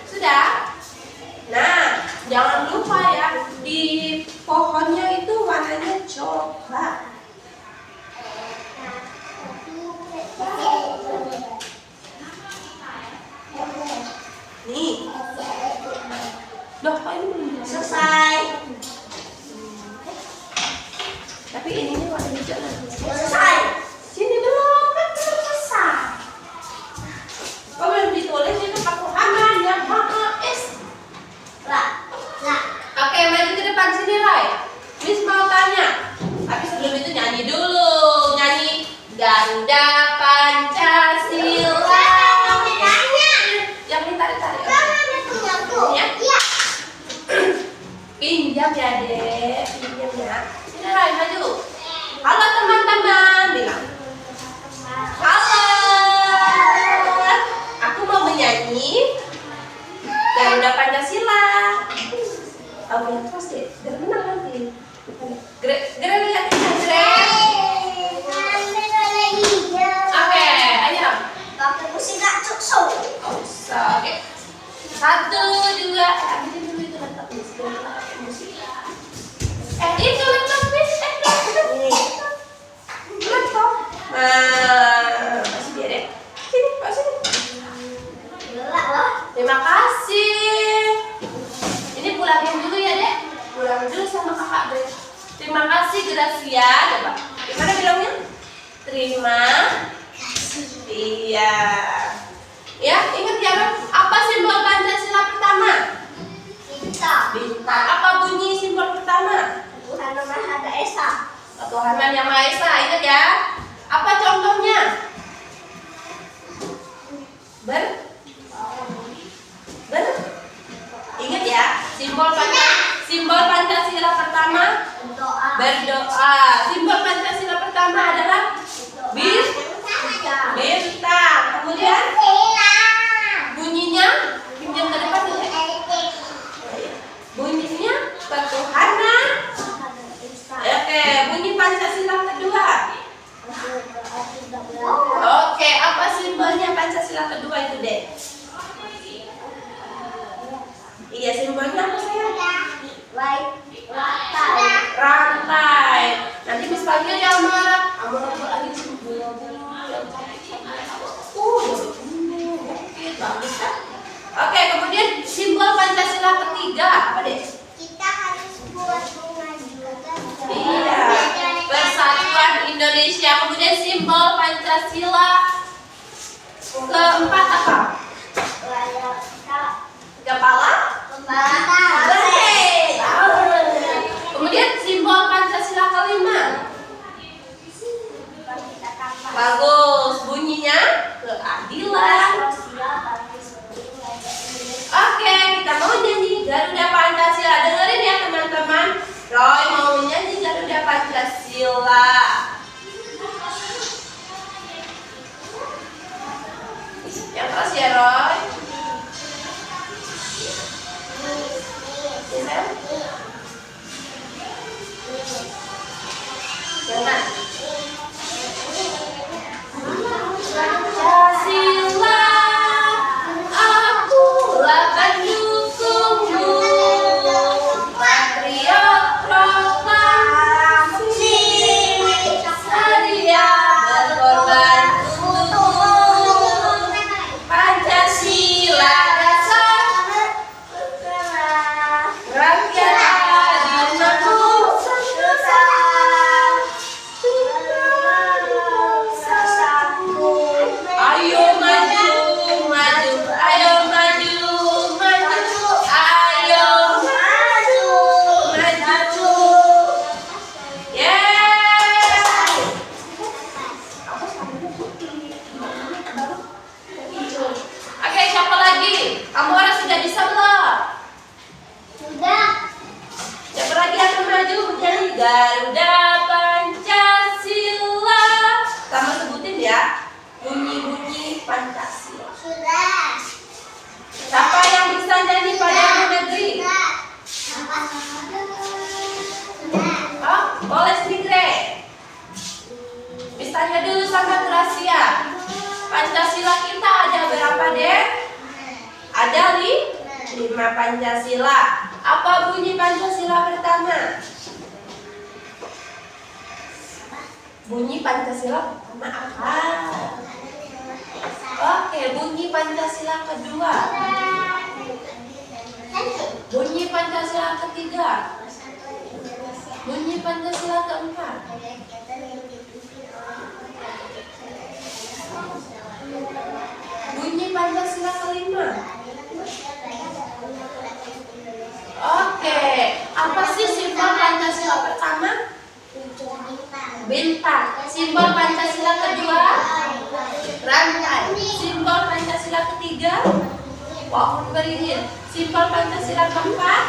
Sudah? Nah, jangan lupa ya, di pohonnya itu warnanya coklat. Nih. Loh, kok ini belum Selesai. Tapi ininya warna hijau lagi. Selesai. Sini belum, kan belum selesai. Kok belum ditulis itu aku Hanan yang Maha Es. Lah. Oke, maju ke depan sini, Roy. Miss mau tanya. Tapi sebelum itu nyanyi dulu. Nyanyi Garuda Pancasila. Yang ditarik-tarik. Ya? Iya. Pinjam ya, Dek. Pinjam ya. Sini, Roy, maju. Halo teman-teman, bilang. Halo. Aku mau menyanyi Garuda Pancasila. Kamu yang terus deh, biar menang nanti. Gere lihat ini, Gere. Oke, ayo. Pakai musik gak cocok. Oke. 1, 2, ambilin dulu itu laptop musik. Itu laptop Miss. Laptop. Nah, masih dia deh. Sini, Pak, sini. Gelap loh. Terima kasih. Ini pulangin dulu ya, Dek. Pulang dulu sama kakak, Dek. Terima kasih, Gracia. Coba. Gimana bilangnya? Terima kasih. Iya. Ya, ingat ya, Ron. Apa simbol Pancasila pertama? Bintang. Bintang. Apa bunyi simbol pertama? Tuhan Maha Esa. Tuhan Yang Maha Esa. Ingat ya. Apa contohnya? Ber. Ingat ya, simbol Pancasila pertama Doa. berdoa. Simbol Pancasila pertama adalah bintang. Kemudian bunyinya pinjam ke depan dulu. Bunyinya ketuhanan. Oke, bunyi Pancasila kedua. Nanti Miss panggil ya Amara. Amara lagi bola-bola yang cantik-cantik. Bagus kan? Oke, kemudian simbol Pancasila ketiga apa deh? Kita harus buat bunga juga. Iya, Persatuan Indonesia. Kemudian simbol Pancasila keempat apa? Kepala? Oke. Kemudian simbol Pancasila kelima. Bagus, bunyinya keadilan. Oke, kita mau nyanyi Garuda Pancasila. Dengerin ya teman-teman. Roy mau nyanyi Garuda Pancasila. Yang keras ya Roy. Jangan. Pancasila, akulah pendukungmu, patriot proklamasi, sedia berkorban untukmu. Pancasila dasar rakyat adil makmur Ayo maju, maju, ayo maju, maju, ayo maju, maju. Yeay. Oke, siapa lagi? Kamu orang sudah bisa belum? Sudah. Siapa lagi yang akan maju menyanyi Garuda Pancasila? Kamu sebutin ya. Bunyi-bunyi Pancasila. Sudah. Siapa yang bisa nyanyi pada negeri? Sudah. Oh, boleh sendiri. Bisa tanya dulu sama Gracia. Pancasila kita ada berapa deh? Ada 5 Pancasila. Apa bunyi Pancasila pertama? Bunyi Pancasila pertama apa? Oke, bunyi Pancasila kedua. Bunyi Pancasila ketiga. Bunyi Pancasila keempat. Bunyi Pancasila kelima. Oke, apa sih simbol Pancasila pertama? Bintang. Simbol Pancasila kedua? Rantai. Simbol Pancasila ketiga? Pohon beringin. Simbol Pancasila keempat?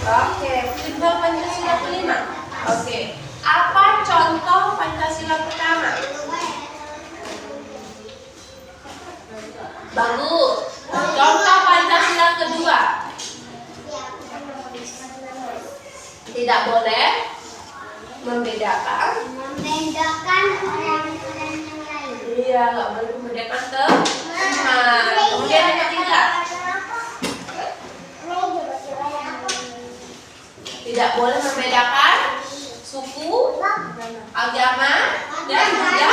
Oke, simbol Pancasila kelima. Oke, apa contoh Pancasila pertama? Bagus. Contoh Pancasila kedua? Tidak boleh membedakan orang-orang yang lain. Iya, nggak boleh membedakan teman. Kemudian yang ketiga, tidak boleh membedakan suku, agama, dan juga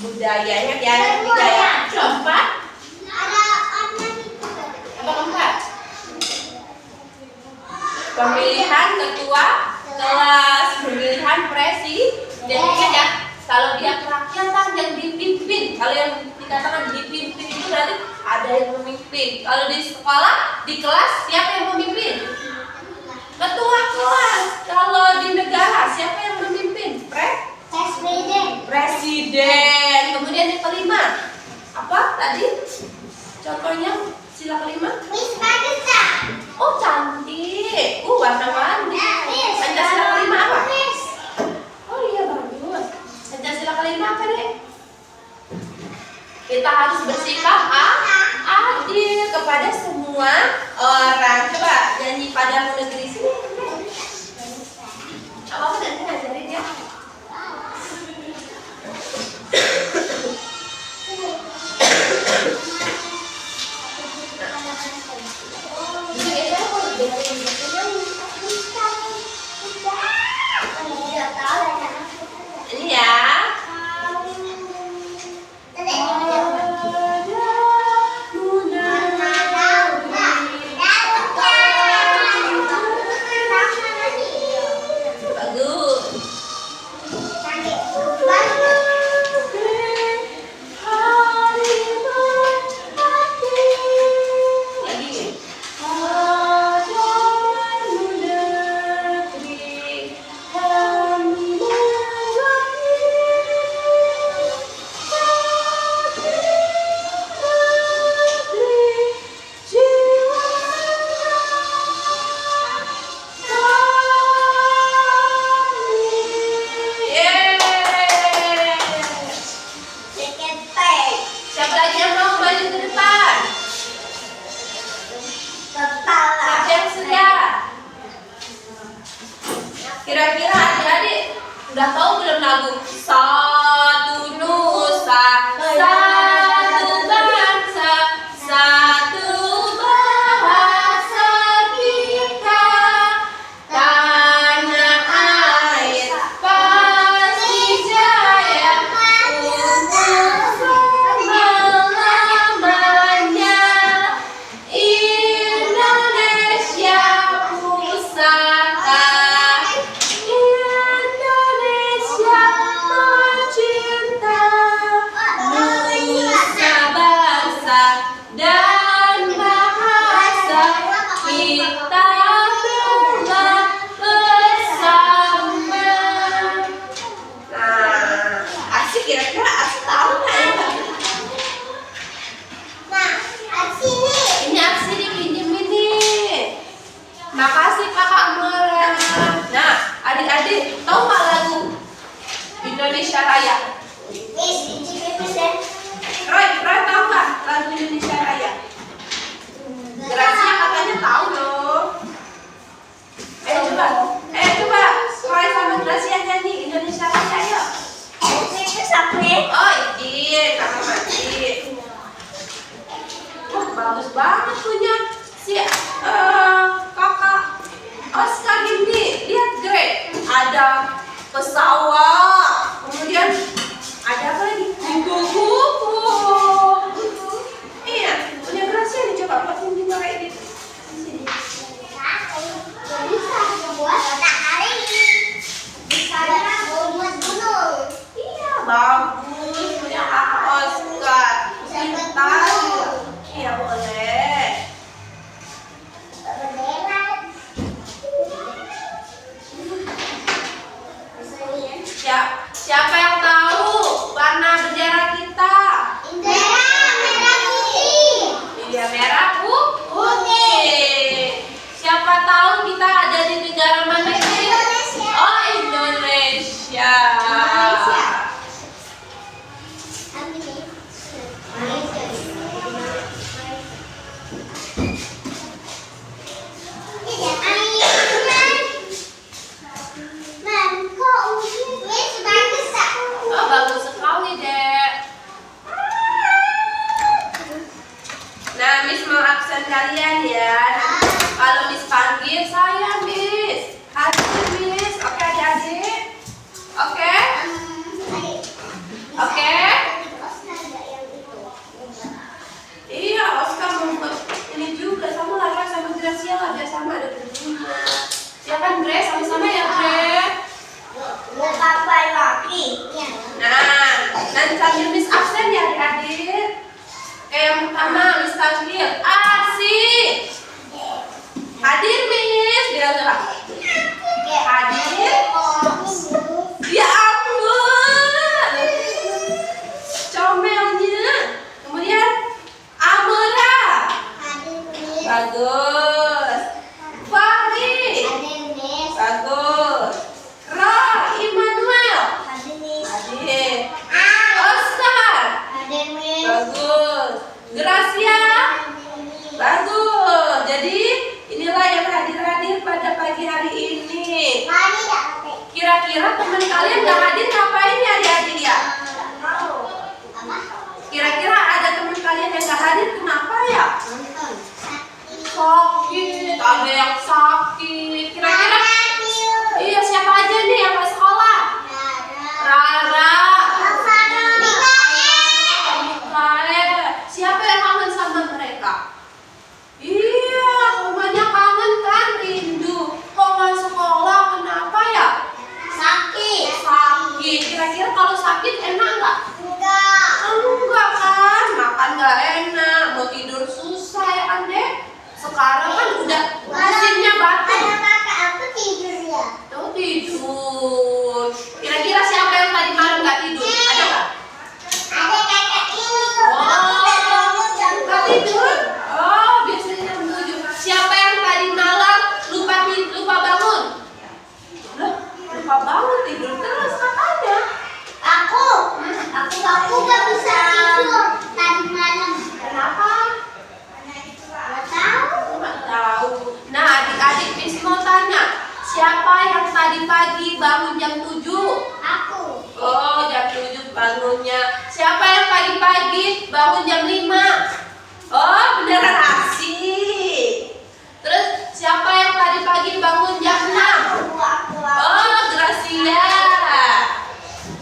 budayanya. Yang ketiga ya. Keempat, apa keempat? Pemilihan ketua kelas, pemilihan presiden. Ingat ya, kalau dia kerakyatan yang dipimpin. Kalau yang dikatakan dipimpin itu berarti ada yang memimpin. Kalau di sekolah, di kelas, siapa yang memimpin? Ketua kelas. Kalau di negara, siapa yang memimpin? Presiden. Kemudian yang kelima, apa tadi? Contohnya sila kelima? Oh, cantik. Warna-warni. Pancasila kelima apa? Oh iya, bagus. Pancasila kelima apa deh? Kita harus bersikap adil kepada semua orang. Coba nyanyi Padamu Negeri sini. Apa nanti ngajarin ya? Kira-kira adik-adik udah tahu belum lagu Satu Nusa, Satu Bangsa, Satu Bahasa kita, tanah air pasti jaya untuk selama-lamanya. Indonesia pusaka, Indonesia tercinta, nusa bangsa dan bahasa kita telah bersama. Nah, asik kira-kira asik tahu nggak ya? Nah, aksi nih. Ini aksi dipinjemin nih. Makasih Kakak Amara. Nah, adik-adik tahu nggak lagu Indonesia Raya? Miss, ini deh. Roy tahu nggak lagu Indonesia Raya? Gracia katanya tahu dong. Coba Roy sama Gracia nyanyi Indonesia Raya yuk. Ini sampai. Oh iya, kakak mati. Wah, bagus banget punya si kakak Oscar ini. Lihat Greg, ada pesawat, kemudian ada apa lagi? Kupu-kupu. Iya, punya Gracia nih, coba buatin juga kayak gitu. Sini. Bisa buat matahari. Bisa buat gunung. Iya, bagus punya kakak Oscar. Pintar. Iya, boleh. Bendera. Siapa yang tahu warna bendera kita? Merah putih. Iya, merah putih. Siapa tahu kita ada di negara mana ini? Indonesia. Oh, Indonesia. Oh, bagus sekali, Dek. Nah, Miss mau absen kalian ya. Kalau Miss panggil saya, Miss. Hadir, Miss. Oke, adik-adik. Oke? Oke? Iya, Oscar mau ini juga sama Lara sama Gracia lah, biar sama ada berguna. Ya kan, Grace? Sama-sama ya, Grace? Nah, nanti sambil Miss absen ya adik-adik. Yang pertama Miss panggil Asik. Hadir Miss, bilang coba. Hadir. Ya ampun. Comelnya. Kemudian Amora. Bagus. Fahri. Bagus. Roy Immanuel. Hadir. Oscar. Bagus. Gracia. Bagus. Jadi inilah yang hadir-hadir pada pagi hari ini. Kira-kira teman kalian gak hadir ngapain ya adik-adik ya? Kira-kira ada teman kalian yang gak hadir kenapa ya? Sakit, ada yang sakit. Kira-kira iya siapa aja nih yang gak sekolah? Rara. Mikael. Siapa yang kangen sama mereka? Iya, rumahnya kangen kan, rindu. Kok nggak sekolah? Kenapa ya? Sakit. Kira-kira kalau sakit enak nggak? Enggak kan, makan nggak enak, mau tidur susah ya kan deh. Sekarang kan udah musimnya batuk. Tuh tidur. Kira-kira siapa yang tadi malam nggak tidur? Ada nggak? Nggak tidur? Oh, biasanya jam 7. Siapa yang tadi malam lupa bangun? Loh, lupa bangun tidur terus katanya. Aku gak bisa tidur tadi malam. Kenapa? Gak tahu. Nggak tahu. Nah, adik-adik Miss mau tanya, siapa yang tadi pagi bangun jam 7? Aku. Oh, jam 7 bangunnya. Siapa yang pagi-pagi bangun jam 5? Oh, beneran asik. Terus siapa yang pagi-pagi bangun jam 6? Aku. Oh, Gracia.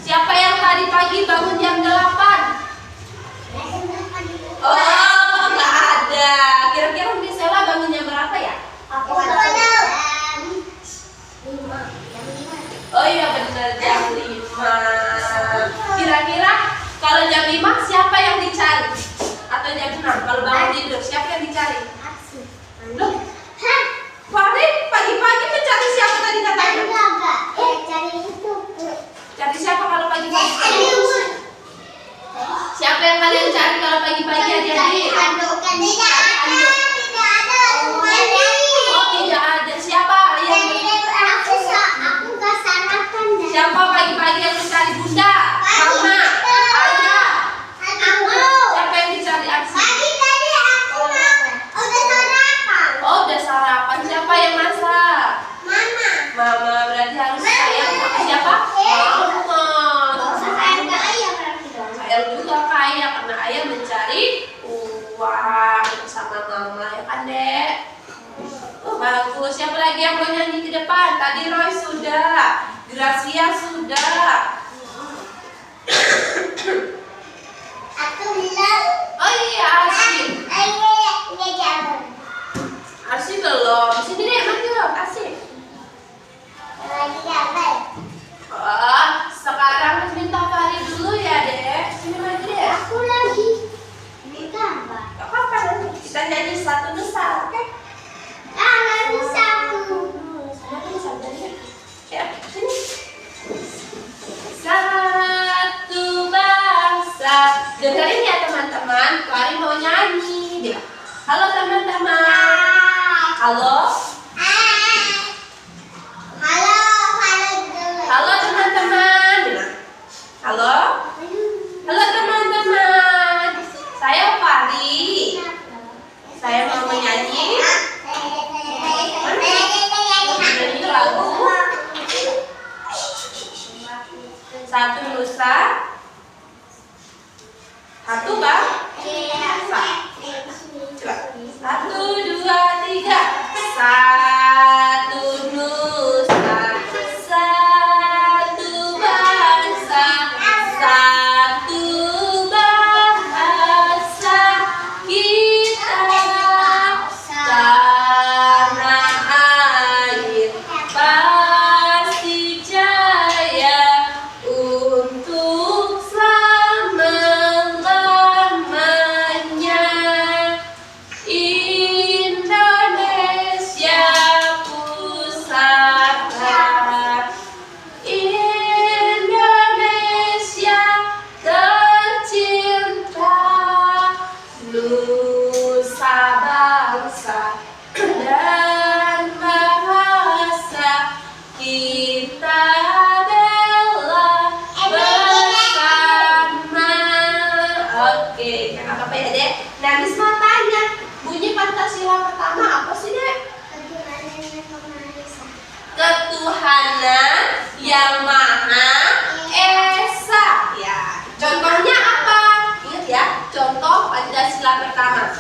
Siapa yang tadi pagi bangun jam 8? Oh, nggak ada. Kira-kira Miss Ella bangun jam berapa ya? Aku Oh iya benar, jam 5. Kira-kira kalau jam 5 siapa yang dicari? Atau jam 6? Kalau bangun tidur siapa yang dicari? Loh, Farid pagi-pagi mencari siapa tadi katanya? Cari siapa kalau pagi-pagi? Siapa yang kalian cari kalau pagi-pagi adik-adik? Oh tidak ada. Siapa yang siapa pagi-pagi yang mencari bunda? Mama? Ayah? Siapa yang dicari aksi? Oh udah sarapan. Siapa yang masak? Mama. Berarti harus sayang sama siapa? Mama. Ayah juga kaya karena ayah mencari uang sama mama ya kan dek? Oh, bagus. Siapa lagi yang mau nyanyi ke depan? Tadi Roy sudah, Gracia sudah. Oh iya Arsy. Arsy belum. Sini deh maju Arsy. Oh, sekarang minta Farid dulu ya dek. Sini maju deh. Gak apa-apa nanti kita nyanyi satu nusa, oke? Satu bangsa. Dengerin ya teman-teman, Farid mau nyanyi dia. Halo teman-teman. Halo. Halo teman-teman. Halo. Halo teman-teman. Saya Farid. Saya mau menyanyi. Menyanyi lagu Satu Nusa. Satu bangsa. Coba. 1, 2, 3. Satu nusa, satu bangsa, satu bahasa kita. Tanah air pasti jaya untuk selama-lamanya. Indonesia pusaka, Indonesia tercinta, nusa bangsa dan bahasa kita bela bersama. Oke, jangan apa-apa ya dek. Nah, Miss mau tanya, bunyi Pancasila pertama apa sih dek? Ketuhanan yang Maha Esa. Ya. Contohnya apa? Ingat ya, contoh Pancasila pertama.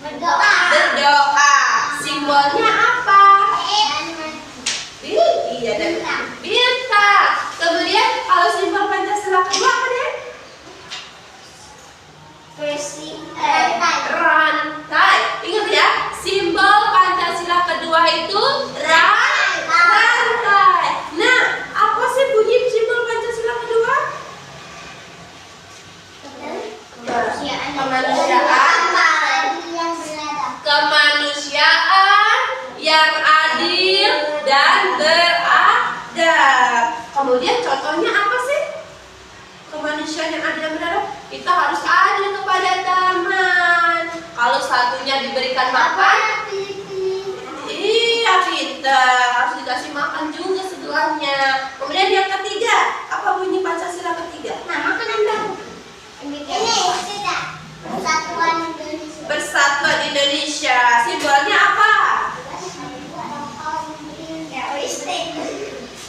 Berdoa. Simbolnya apa? Iya dan bintang. Kemudian kalau simbol Pancasila kedua apa deh? Rantai. Ingat ya, simbol Pancasila kedua itu rantai. Nah, apa sih bunyi simbol Pancasila kedua? Kemanusiaan yang adil dan beradab. Kemudian contohnya apa sih? Kemanusiaan yang adil dan beradab. Kita harus adil kepada teman. Kalau satunya diberikan makan, iya pintar, harus dikasih makan juga sebelahnya. Kemudian yang ketiga, apa bunyi Pancasila ketiga? Persatuan Indonesia. Simbolnya apa?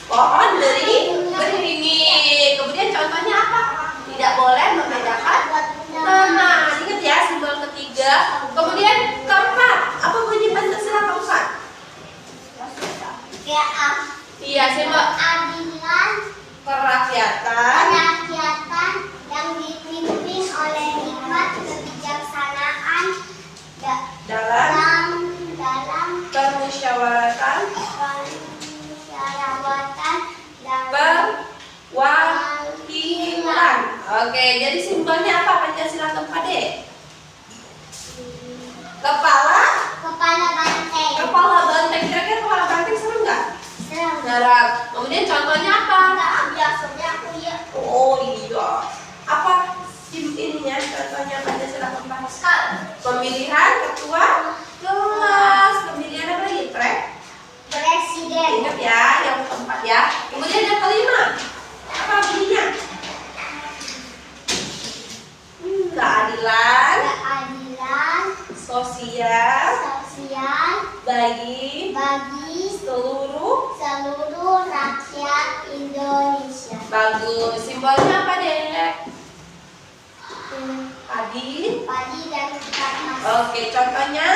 Pohon beringin. Kemudian contohnya apa? Tidak boleh membedakan teman. Ingat ya simbol ketiga. Kemudian keempat. Apa bunyi Pancasila keempat? Iya, simbol Keadilan kerakyatan. kerakyatan yang dipimpin oleh hikmat kebijaksanaan Dalam dalam permusyawaratan permusyawaratan dan perwakilan. Oke, jadi simbolnya apa Pancasila keempat deh? Kepala banteng. kepala banteng. Kira-kira kepala banteng serem nggak? Serem. Serem. Kemudian contohnya apa? Biasanya aku ya. Oh iya. Apa ininya contohnya Pancasila keempat? Pemilihan ketua kelas. Pemilihan apa lagi? Presiden. Ingat ya, yang keempat ya. Kemudian yang kelima. Apa bunyinya? Keadilan Keadilan sosial bagi bagi seluruh. seluruh rakyat Indonesia. Bagus. Simbolnya apa dek? Padi. Padi dan emas. Oke, contohnya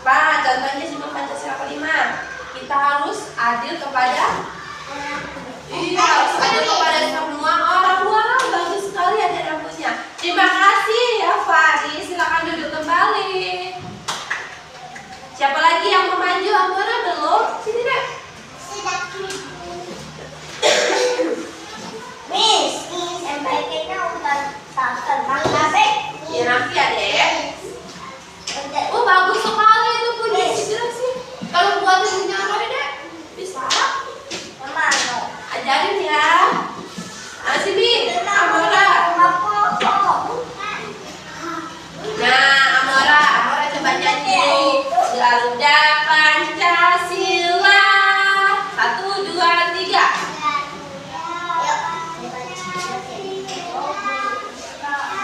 apa? Contohnya simbol Pancasila kelima. Kita harus adil kepada harus adil kepada semua orang. Wah, bagus sekali ada rambutnya. Terima kasih ya Fari. Silakan duduk kembali. Siapa lagi yang mau maju? Amora belum? Sini deh. Miss, MPK-nya udah tak terbang nggak? Ya nanti ya dek. Oh bagus sekali itu punya Citra sih. Kalau buatin punya Roy dek, bisa. Ajarin ya. Sini, Amora. Nah, Amora coba nyanyi. Garuda Pancasila. 1, 2, 3.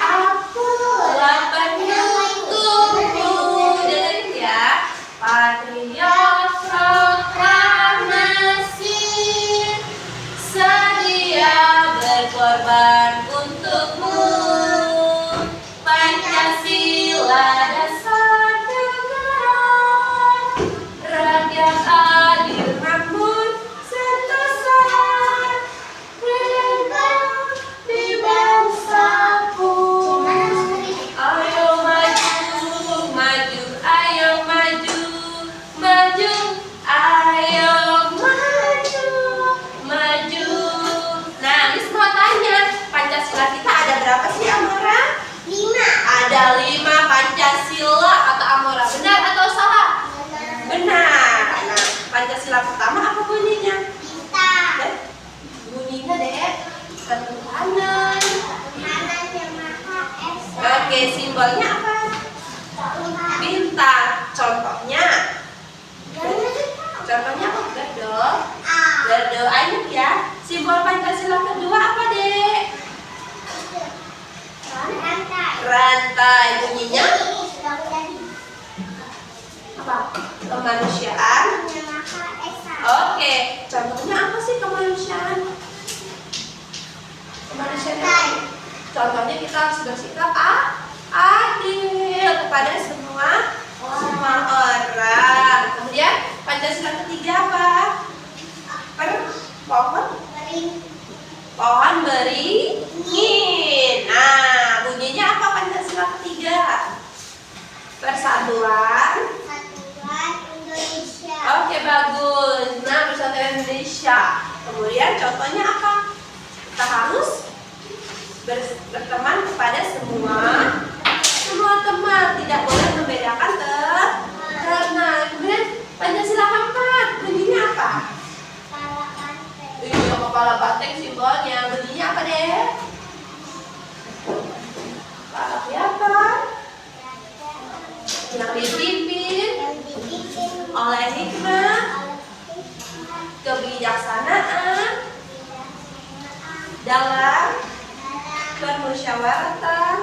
Akulah penyukurmu. Dengerin ya. Patriot proklamasi, sedia berkorban untukmu. Pancasila dasar negara, rakyat adil namun sentosa, renggang di bangsaku. Ayo maju, maju, ayo maju, maju, ayo maju, maju. Nah, Miss mau tanya, Pancasila kita ada berapa sih Amora? 5. Ada 5 Pancasila kata Amora. Benar atau salah? Benar. Nah, Pancasila pertama apa bunyinya? Bintang. Bunyinya deh, ketuhanan. Kanan yang Maha Esa. Oke, simbolnya apa? Bintang. Contohnya apa? Gado. Gado. Ayo ya. Simbol Pancasila kedua apa dek? Rantai. Rantai. Bunyinya Ini sudah menjadi apa? Kemanusiaan. yang Maha Esa. Oke, contohnya apa sih kemanusiaan? Kemanusiaan apa? Contohnya kita harus bersikap adil kepada semua orang. Kemudian Pancasila ketiga apa? Pohon beringin. Nah, bunyinya apa Pancasila ketiga? Persatuan. Satuan Indonesia. Oke, bagus. Nah, Persatuan Indonesia. Kemudian contohnya apa? Kita harus berteman kepada semua teman, tidak boleh membedakan teman. Kemudian Pancasila keempat, bunyinya apa? Kepala banteng. Iya, kepala banteng simbolnya. Bunyinya apa deh? Kerakyatan yang dipimpin Yang dipimpin oleh hikmat, oleh kebijaksanaan dalam permusyawaratan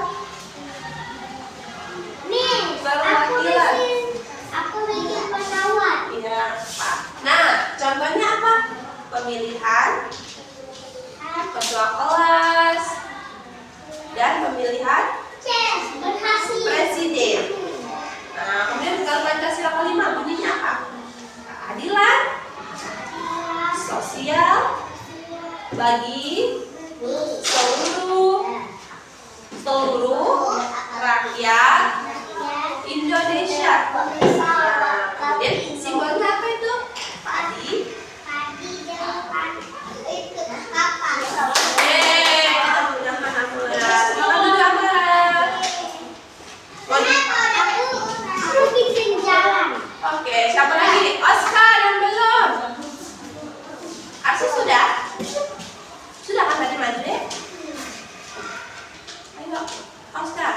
Nih, perwakilan. aku bikin pesawat. Iya, Pak. Contohnya apa? Pemilihan ketua kelas dan pemilihan Berhasil. presiden. Nah, kemudian kalau Pancasila kelima bunyinya apa? Keadilan sosial bagi seluruh rakyat Indonesia. Nah, kemudian simbolnya apa itu? Padi. Kita punya Hamura. Silakan dulu Hamura. Aku bikin jalan. Oke, siapa lagi? Oscar yang belum. Arsi sudah? Sudah kan tadi maju deh? Ayo, Oscar.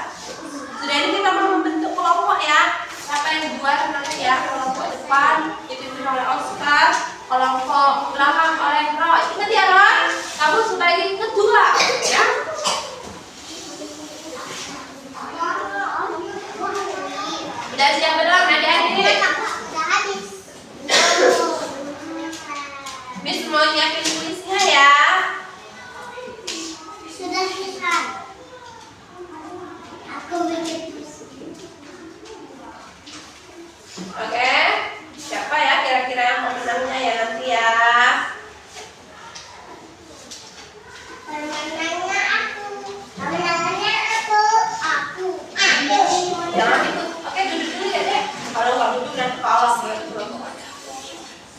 Sudah, ini kita mau membentuk kelompok ya. Siapa yang buat nanti ya? Kelompok depan dipimpin oleh Oscar, kelompok belakang oleh Roy. Ingat ya Roy, kamu sebagai ketua ya. Udah siap belum adik-adik? Miss mau nyiapin tulisnya ya. Sudah siap. Aku bikin Oke, siapa ya kira-kira yang pemenangnya ya nanti ya? pemenangnya aku. Pemenangnya aku. Jangan ikut. Oke, duduk dulu ya deh. Kalau nggak duduk nanti kalah ya.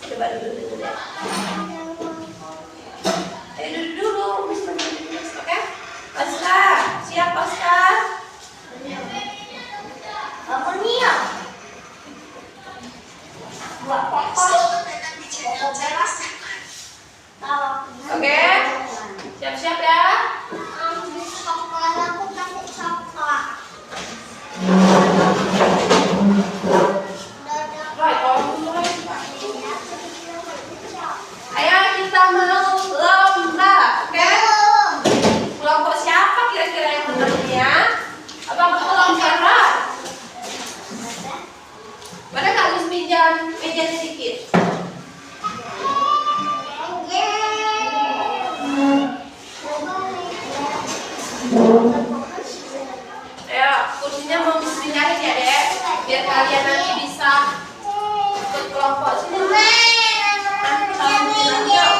Coba duduk dulu deh. Ayo duduk dulu. Miss mau duduk dulu. Oke? Oscar, siap Oscar? Apa nih ya? Buat pokok. Oke. Siap-siap ya. Ambil coklat, aku kasih coklat. Roy, tolong dulu Roy. Ayo kita mau lomba, oke? Kelompok siapa kira-kira yang menangnya? Apa kelompok Roy? Mana Kak Gus pinjam meja sedikit? Ayo, kursinya mau dipindahin ya dek, biar kalian nanti bisa ikut kelompok sini. Nanti kalau bilang yuk,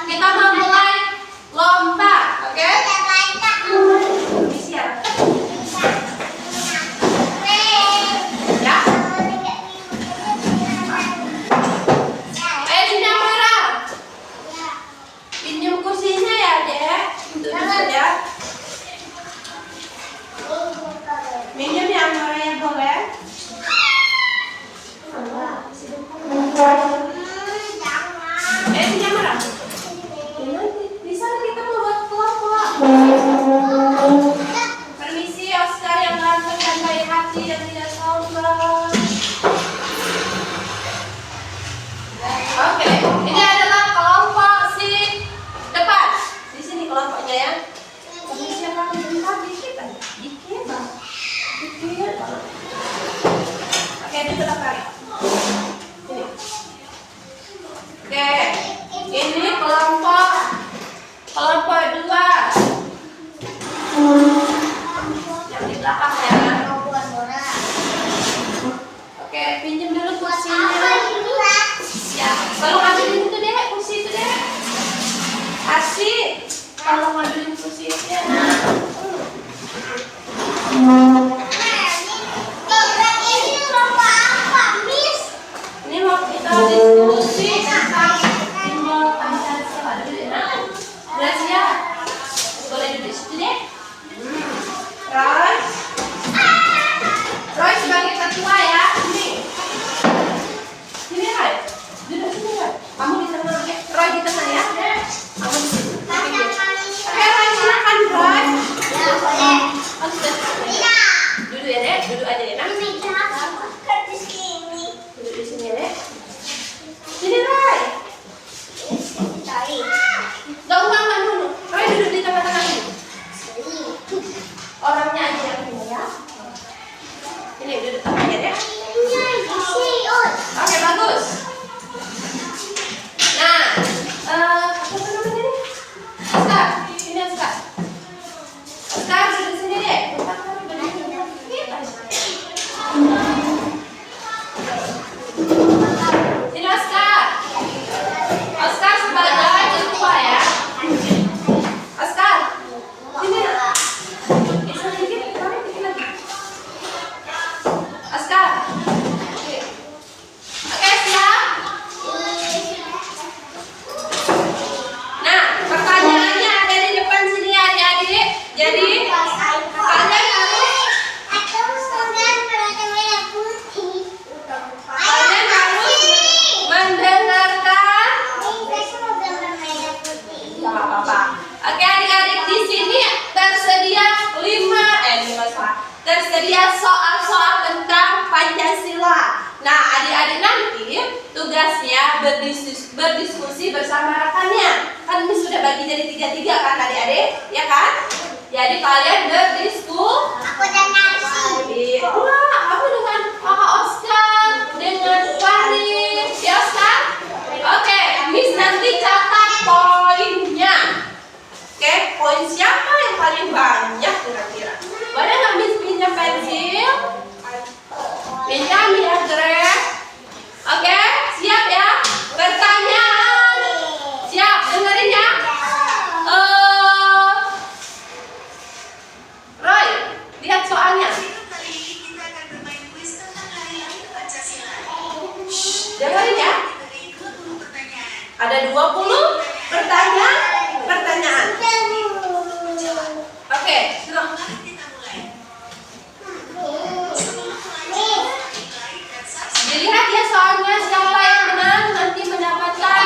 kita mau mulai lomba, oke? Siap. Ya. Ayo sini Amara, pinjam kursinya ya dek, untuk duduk ya. Minjem ya Amara ya boleh? Sini Amara. Di sana kita mau buat kelompok. Permisi Oscar yang ganteng dan baik hati dan tidak sombong. Oke, ini adalah kelompok si depan. Di sini kelompoknya ya. Permisi yang ganteng bentar dikit aja. Dikit banget. Dikit banget. Oke, duduk kali. Ini. Oke, ini kelompok 2 yang di belakang ya. Oke, pinjam dulu kursinya. Ya, kalau ngambilin itu deh, kursi itu deh. Asik. Kalau ngambilin kursi itu ya. Ini mau kita diskusi tentang simbol Pancasila dulu ya. Udah siap? Boleh duduk situ deh. Roy sebagai ketua ya. Ini berdiskusi bersama rekannya. Kan ini sudah bagi jadi 3-3 kan adik-adik, ya kan? Jadi kalian berdiskusi. Aku dan nasi. Wah, aku dengan Kakak Oscar, dengan Farid, ya Oscar? Oke, Miss nanti catat poinnya. Oke, poin siapa yang paling banyak kira-kira? Boleh nggak Miss pinjam pensil? Pinjam ya, Greg. Oke, siap ya? Pertanyaan. Siap, dengerin ya. Roy, lihat soalnya. Dengerin ya. Ada 20 pertanyaan. Oke, silakan. Dilihat ya soalnya siapa yang menang nanti mendapatkan.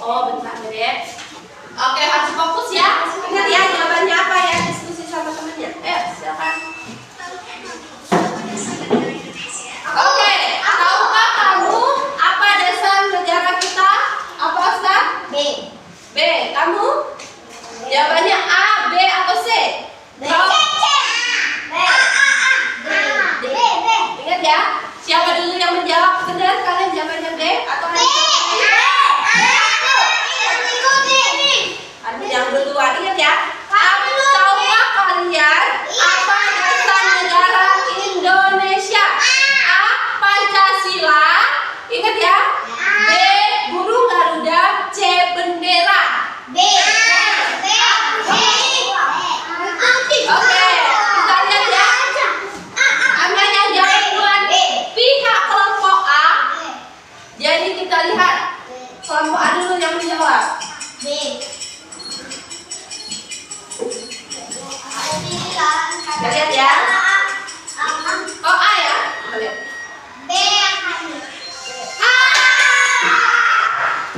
Oh, bentar deh. Oke, harus fokus ya. Ingat ya jawabannya apa ya, diskusi sama temennya. Silakan. Oke, tahukah kamu apa dasar negara kita? Apa Oscar? B. B. Kamu? Jawabannya A, B atau C? B. Ingat ya, siapa dulu yang menjawab benar? Kalian jawabannya B atau A? Ada yang duluan, ingat ya. Tahukah kalian apa dasar negara Indonesia? A. Pancasila. Ingat ya. B. Burung Garuda. C. Bendera. Oke, kita lihat ya. Mana yang jawab duluan? Pihak kelompok A. Jadi kita lihat kelompok A dulu yang menjawab. Kita lihat ya. Oh A ya. Kita lihat.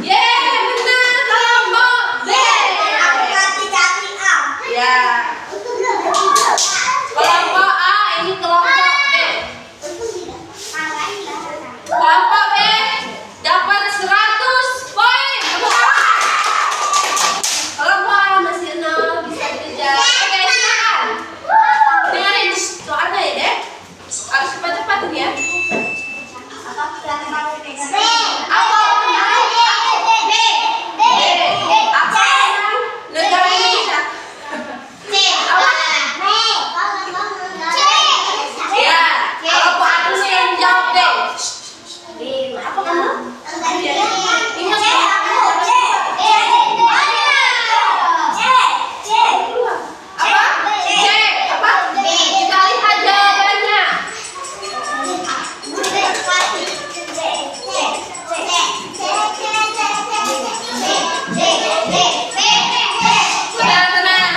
Benar kelompok B. Ya. Kelompok A ini kelompok B. Kelompok B dapat 100 poin. Kelompok A masih 0, bisa dikejar. Oke, silakan. Dengerin soalnya ya deh. Harus cepat-cepat nih ya. Apa negara Indonesia? Ya, kelompok A dulu yang jawab B. Apa kamu? Ingat ya. Apa? C. Apa? Kita lihat jawabannya. Tenang.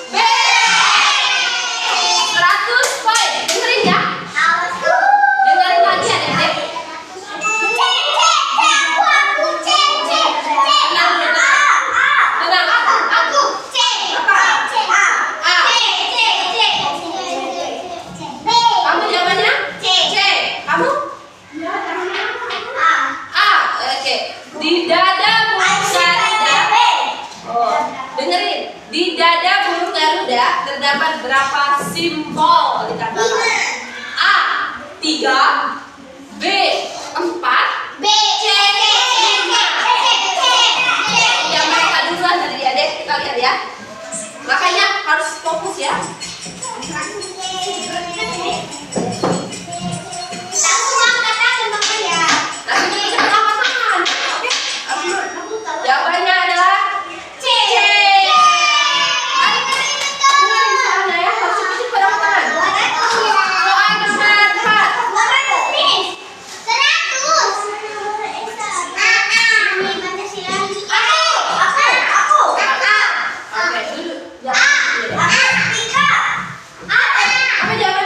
B. 100 poin. Dengerin ya. Dengerin lagi ya, Dek. Kamu jawabannya? C. Kamu? A. Oke. Di dada burung Garuda. Oh, dengerin. Di dada burung Garuda terdapat berapa simbol? Dikatakan. A. 3. B. 4. C. 5. Yang mereka duluan dari adik kita lihat ya. Makanya harus fokus ya. Nanti kita angkat tangan. Oke? Jawabannya adalah C. Adik-adik dengerin soalnya ya. Harus cepat-cepat angkat tangan. Soal nomor 4. Oke, duduk. Apa jawaban?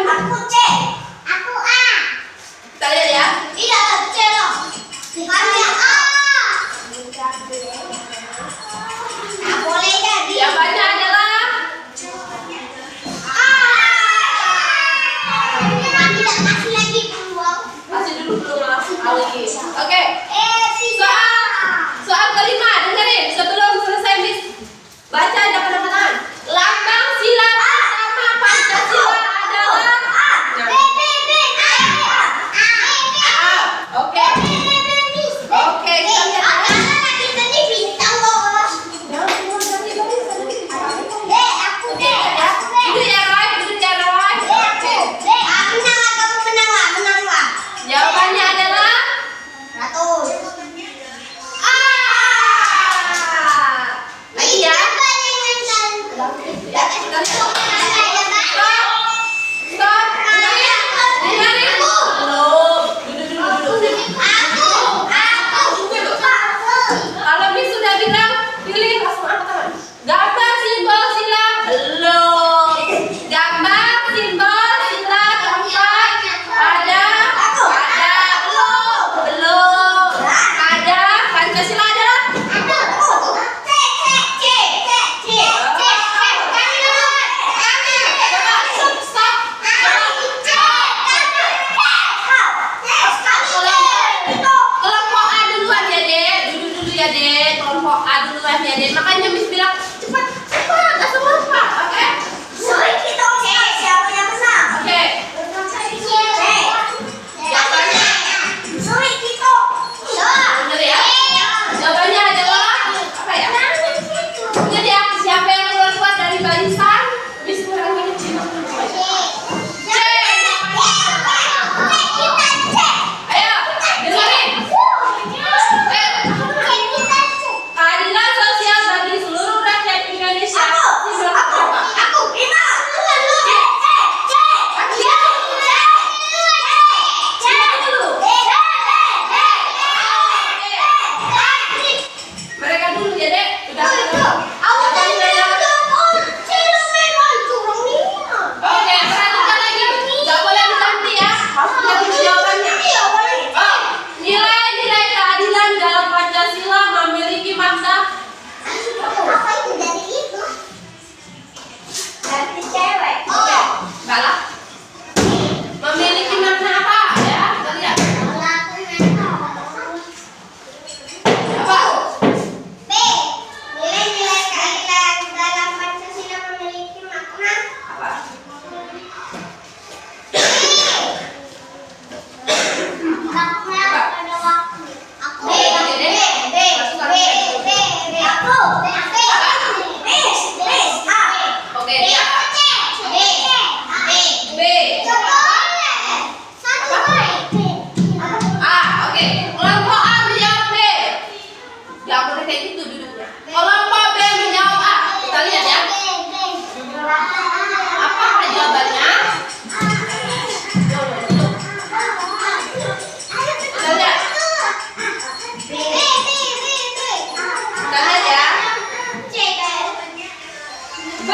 Oke. Soal kelima, dengerin sebelum selesai Miss baca jangan angkat tangan. Lambang sila pertama Pancasila adalah Oke. Oke, kita lihat. Duduk ya Roy, duduk ya Roy. Oke. Jawabannya adalah lagi ya. Stop. Dengerin. Belum. Duduk. Kalau Miss sudah bilang pilih langsung angkat tangan. Gambar simbol sila belum. Gambar simbol sila keempat ada belum. Ada Pancasila adalah kelompok A duluan ya Dek. Dulu ya Dek. Kelompok A duluan ya Dek. Makanya Miss bilang cepat, langsung lupa. Oke. Oke. Bener ya. Jawabannya adalah apa ya? Ingat ya, siapa yang keluar dari barisan? Miss kurang ini Ayo, dengerin. Keadilan sosial bagi seluruh rakyat Indonesia. Simbol apa? Mereka dulu ya Dek. Udah. Oke, perhatikan lagi. Gak boleh diganti ya. Harus ganti jawabannya. Nilai-nilai keadilan dalam Pancasila memiliki makna. Galak. Memiliki makna apa? Ya, kita lihat. Apa? Apa? Oke, dia. B. A. Oke. Kelompok A menjawab B. Gak boleh kayak gitu duduknya. Kelompok B menjawab A. Kita lihat ya. Apa jawabannya? Kita lihat. Kita lihat ya. B.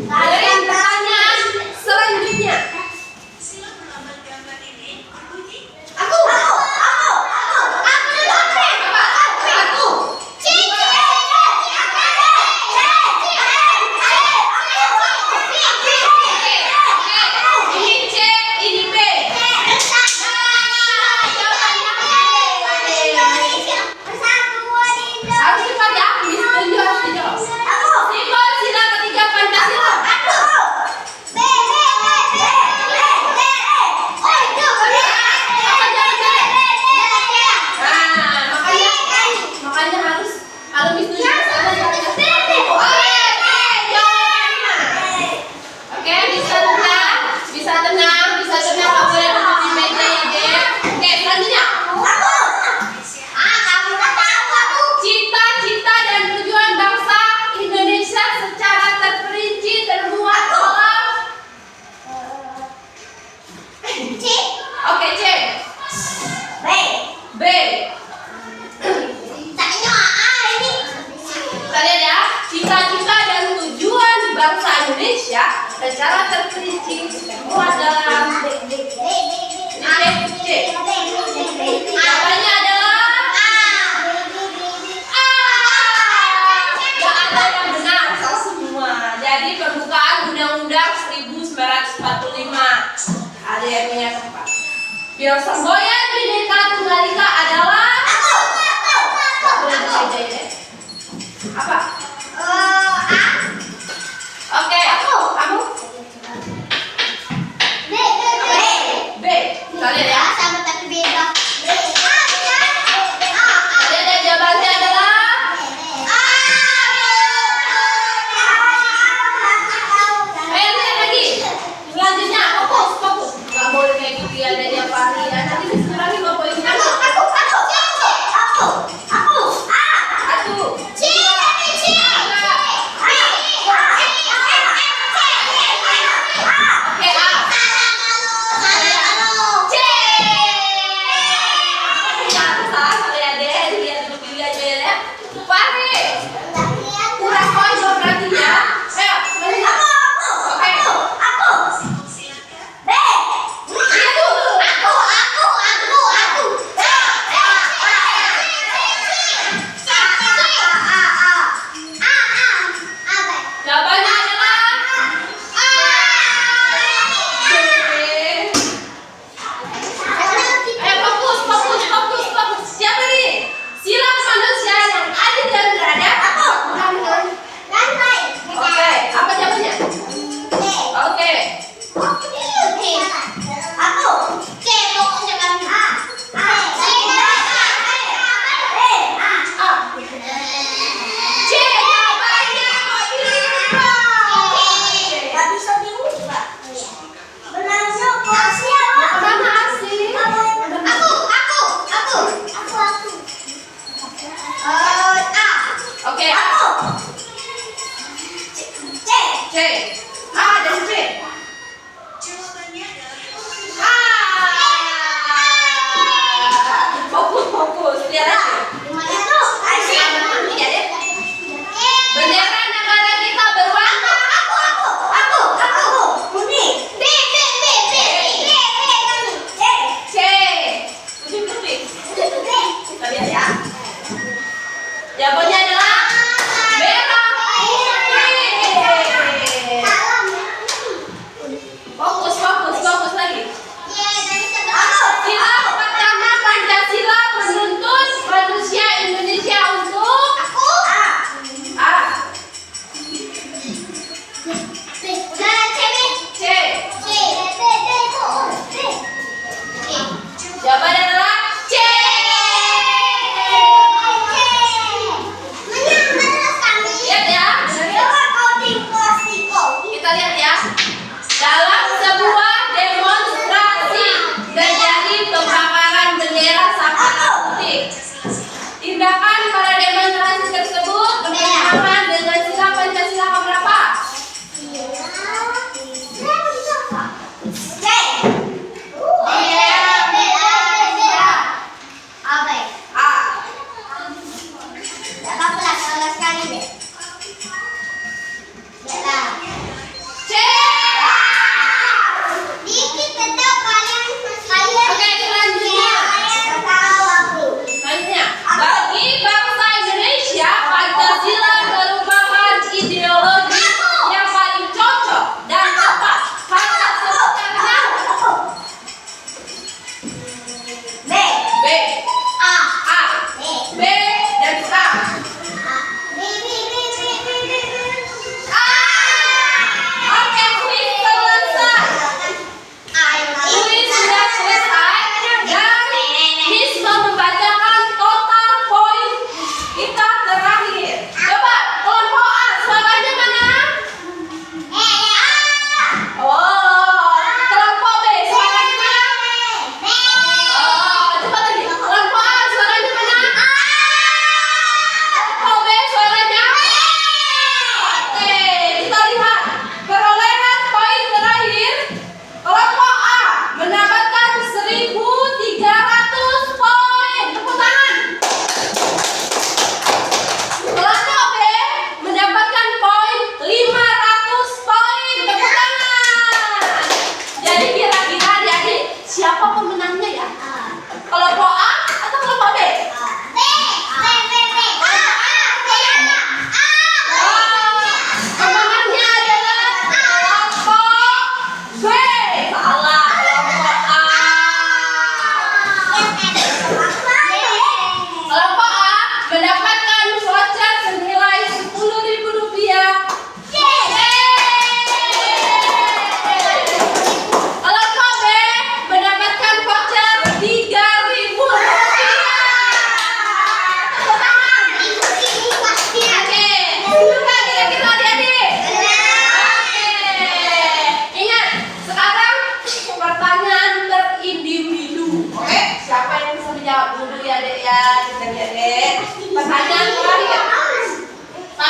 Dari pertanyaan selanjutnya. Aku. Ini C, ini B. Harus cepat ya. Miss Tunjuk harus dijawab. Simbol sila ketiga Pancasila. Makanya harus kalau Miss Tunjuk kesana jangan Oke, bisa tenang, nggak boleh duduk di meja ya Dek. Oke, selanjutnya. Cita-cita dan tujuan bangsa Indonesia secara terperinci termuat dalam Oke, C. B. Kita lihat ya, cita-cita dan tujuan bangsa Indonesia secara terperinci termuat dalam C. Jawabannya adalah gak ada yang benar, salah semua. Jadi pembukaan Undang-Undang 1945. Ada yang keempat. Yang semboyan Bhinneka Tunggal Ika adalah boleh dibacain ya? Apa? Oke, kamu? B. Kita lihat ya. Sama tapi beda. Ada yang jawabannya adalah ayo lihat lagi. Selanjutnya fokus. Nggak boleh kayak gitu ya dari apa hari ya. Nanti dikurangi 5 poinnya. Satu. C.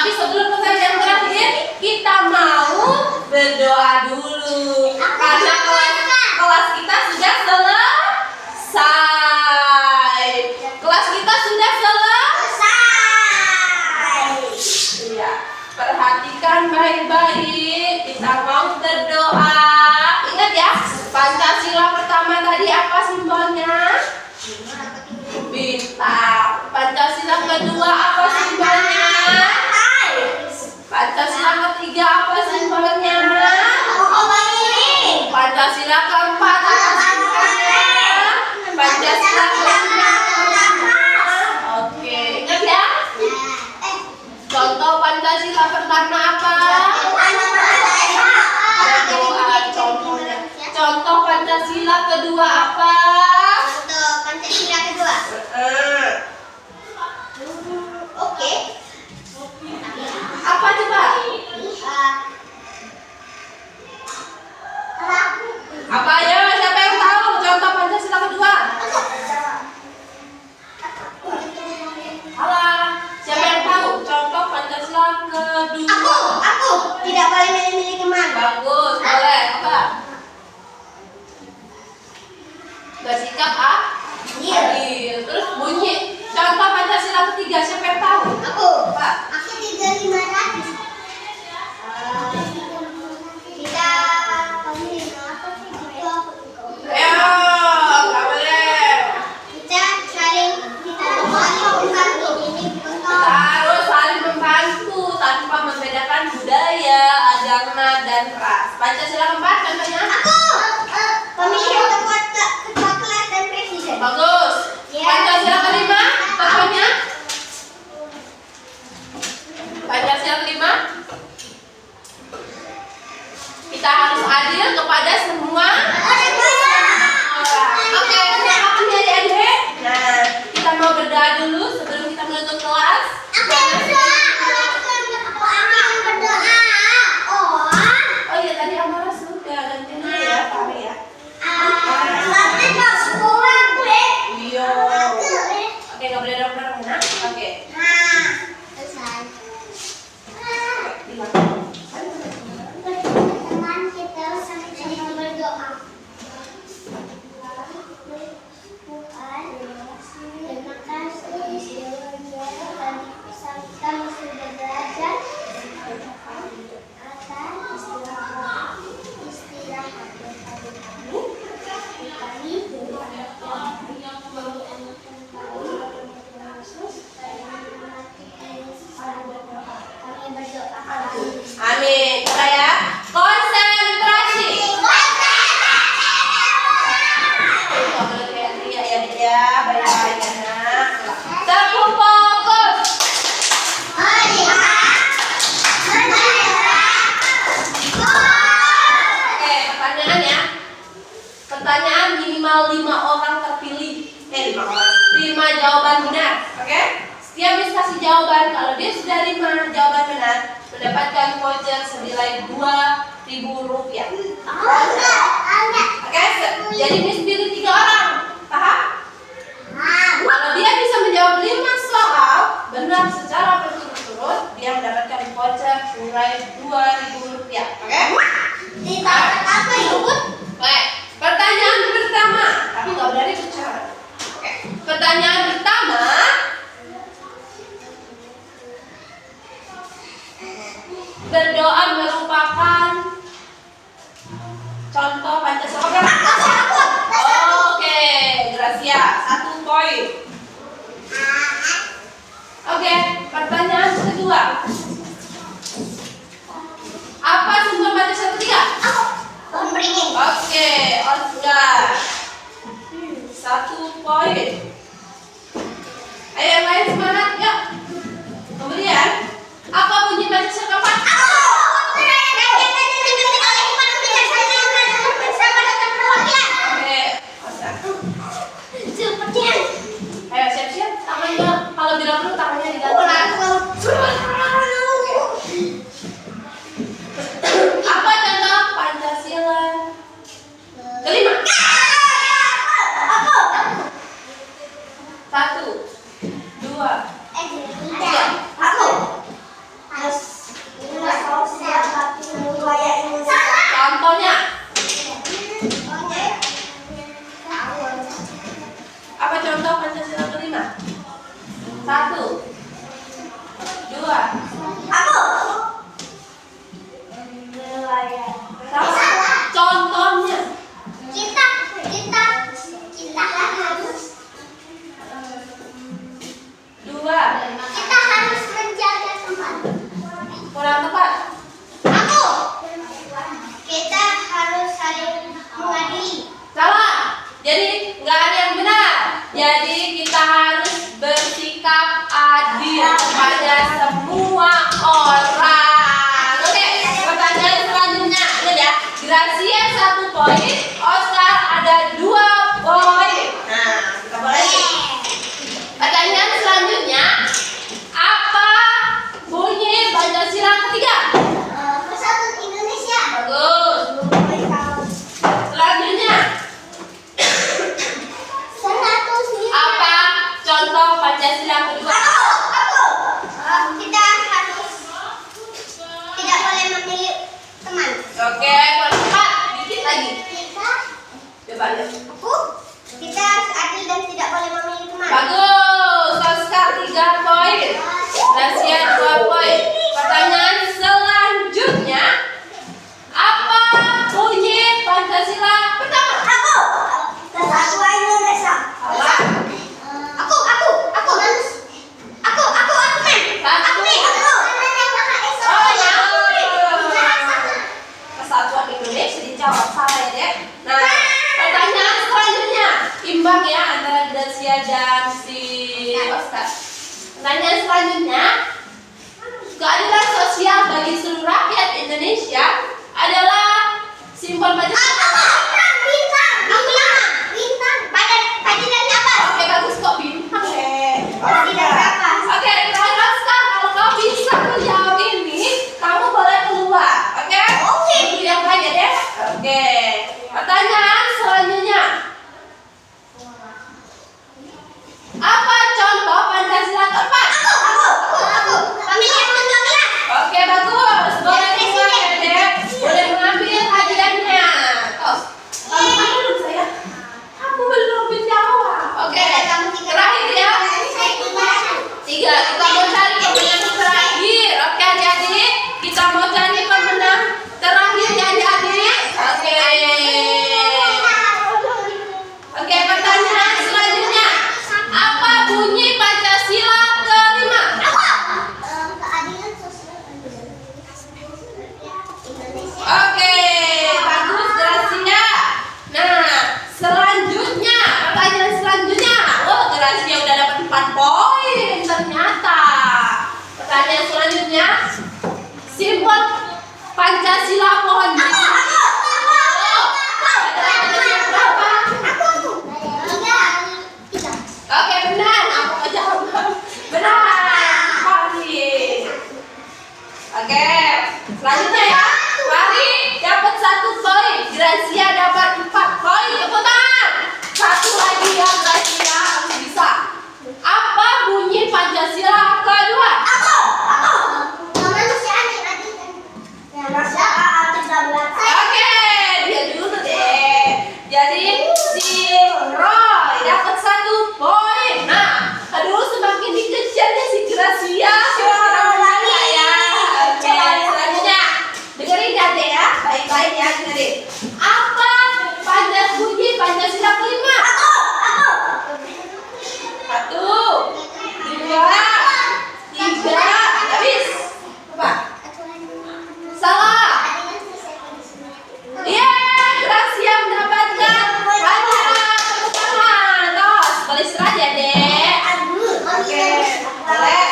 Tapi sebelum pertanyaan terakhir, kita mau berdoa dulu. Karena kelas kita sudah selesai. Kelas kita sudah selesai. Iya. Perhatikan baik-baik. Kita mau berdoa. Ingat ya, Pancasila pertama tadi apa simbolnya? Bintang. Pancasila kedua apa simbolnya? Pancasila ketiga apa simbolnya? Pancasila keempat apa simbolnya? Pancasila kelima. Oke, ingat ya? Contoh Pancasila pertama apa? Berdoa contohnya. Contoh Pancasila kedua apa? Pancasila kedua. Oke. Apa coba? Apa ya? Siapa yang tahu contoh Pancasila kedua? Alah, siapa yang tahu contoh Pancasila kedua? Aku tidak boleh milih-milih teman. Bagus, boleh. Apa? Bersikap adil. Terus bunyi contoh Pancasila ketiga, siapa yang tahu? Aku. Apa? Aku 3500. Kita pemilih apa sih gitu? Ayo, nggak boleh. Kita saling membantu. Ini contoh. Harus saling membantu tanpa membedakan budaya, agama, dan ras. Pancasila keempat contohnya? Aku pemilihan ketua kelas dan presiden. Bagus. Pancasila kelima contohnya? Pancasila kelima? Kita harus adil kepada semua orang. Oke, siapa punya adik-adik? Nah, kita mau berdoa dulu sebelum kita menutup kelas. Aku yang berdoa. Aku yang berdoa. Oh iya, tadi Amara sudah ganti dulu ya, Pak ya. Tapi pas pulang gue. Iya. Oke, nggak boleh dorong-dorong ya. Oke. Selesai. Bilang. Teman kita sama-sama berdoa. Tuhan, terima kasih kami sudah belajar akan istirahat kami kami berdoa. Amin. Coba ya. Konsentrasi. Nggak boleh teriak-teriak ya, Dek ya. Baik-baik ya, Nak. Tepuk fokus. Oke, pertanyaan ya. Pertanyaan minimal 5 orang terpilih. 5 orang. 5 jawaban benar. Oke? Setiap Miss kasih jawaban. Kalau dia sudah 5 jawaban benar, mendapatkan voucher senilai Rp2.000. Oke? Jadi Miss pilih 3 orang. Paham? Kalau dia bisa menjawab 5 soal benar secara berturut-turut, dia mendapatkan voucher senilai Rp2.000. Oke? Baik. Pertanyaan pertama, tapi nggak berani bicara. Oke. Pertanyaan pertama, berdoa merupakan contoh Pancasila. Oke, Gracia, 1 poin. Oke, pertanyaan kedua. Apa simbol Pancasila ketiga? contohnya? Kita harus Dua. kita harus menjaga teman. Kurang tepat. Aku. Kita harus saling mengadili. Salah. Jadi nggak ada yang benar. Jadi kita harus bersikap adil kepada semua orang. Oke, pertanyaan selanjutnya. Lihat ya. Gracia 1 poin, Oscar ada 2 poin. Nah, kita boleh. Pertanyaan selanjutnya, apa bunyi Pancasila ketiga? Persatuan Indonesia. Bagus. Selanjutnya, apa contoh Pancasila kedua? Kita harus tidak boleh memilih teman. Oke, kurang tepat. Dikit lagi. Coba lihat. Kita harus adil dan tidak boleh memilih teman. Bagus. Oscar 3 poin. Gracia 2 poin. Pertanyaan selanjutnya, apa bunyi Pancasila pertama? Persatuan Indonesia. Salah. Aku men. Oh ya. Kesatuan Indonesia dijawab salah ya, Dek. Nah, pertanyaan selanjutnya imbang ya antara Gracia dan si Oscar. Pertanyaan selanjutnya, keadilan sosial bagi seluruh rakyat Indonesia adalah simbol Pancasila. Bintang. Pada dari apa? Oke, bagus kok bintang. Pada dari apa? Oke, terakhir Oscar, kalau kau bisa menjawab ini, kamu boleh keluar. Oke? Oke. Tunggu yang lain ya, Dek. Oke. Pertanyaan selanjutnya. Apa contoh Pancasila keempat? Aku. Pemilihan undang-undang. Oke, bagus. Boleh keluar ya, Dek. Boleh mengambil hadiahnya. Tos. Kamu kan belum saya. Aku belum menjawab. Oke. Terakhir ya. 3. Kita mau cari pemenang terakhir. Oke, adik-adik. Kita mau cari pemenang terakhir ya, adik-adik. Oke. Oke, pertanyaan selanjutnya. Apa bunyi Pancasila kelima? Keadilan sosial Indonesia. Oke, bagus Gracia. Nah, selanjutnya, pertanyaan selanjutnya. Oh, Gracia udah dapat 4 poin ternyata. Pertanyaan selanjutnya, simbol Pancasila pohon beringin. Berapa? Oke, benar. Aku mau jawab. Benar. Paris. Oke, selanjutnya ya. Mari dapat 1 poin. Gracia dapat 4 poin. Tepuk tangan. Satu lagi ya, Gracia harus bisa. Apa bunyi Pancasila kedua? Kemanusiaan yang adil dan Oke, dia dulu deh. Jadi si Roy dapat 1 poin. Nah, aduh semakin dikejarnya si Gracia. Kira-kira benar nggak ya? Oke, selanjutnya dengerin ya, Dek ya. Baik-baik ya, dengerin. Apa bunyi Pancasila kelima? 1, 2, 3, habis. Apa? Salah. Iya, Gracia mendapatkan hadiah. Tepuk tangan. Tos, boleh istirahat ya, Dek. Oke, boleh.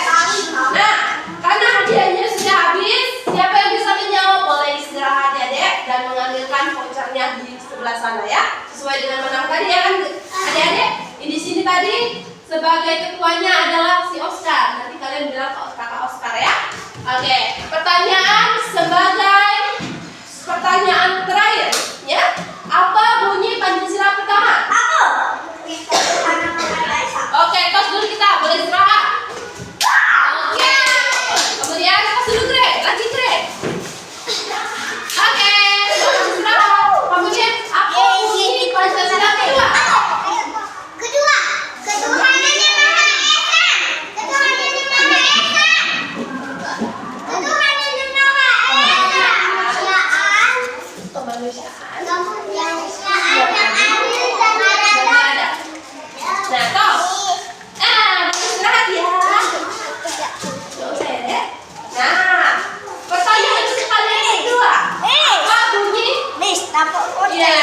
Nah, karena hadiahnya sudah habis, siapa yang bisa menjawab boleh istirahat ya, Dek, dan mengambilkan vouchernya di sebelah sana ya, sesuai dengan menang tadi ya kan, adik-adik. Di sini tadi sebagai ketuanya adalah si Oscar. Nanti kalian bilang ke kakak Oscar ya. Oke, pertanyaan terakhir ya. Apa bunyi Pancasila pertama? Oke, tos dulu kita boleh istirahat. Oke. Kemudian tos dulu Gre, lagi Gre. Oke, boleh istirahat. Kemudian apa bunyi Pancasila kedua? Ketuhanan yang Maha Esa. Kemanusiaan. kok kode. Iya,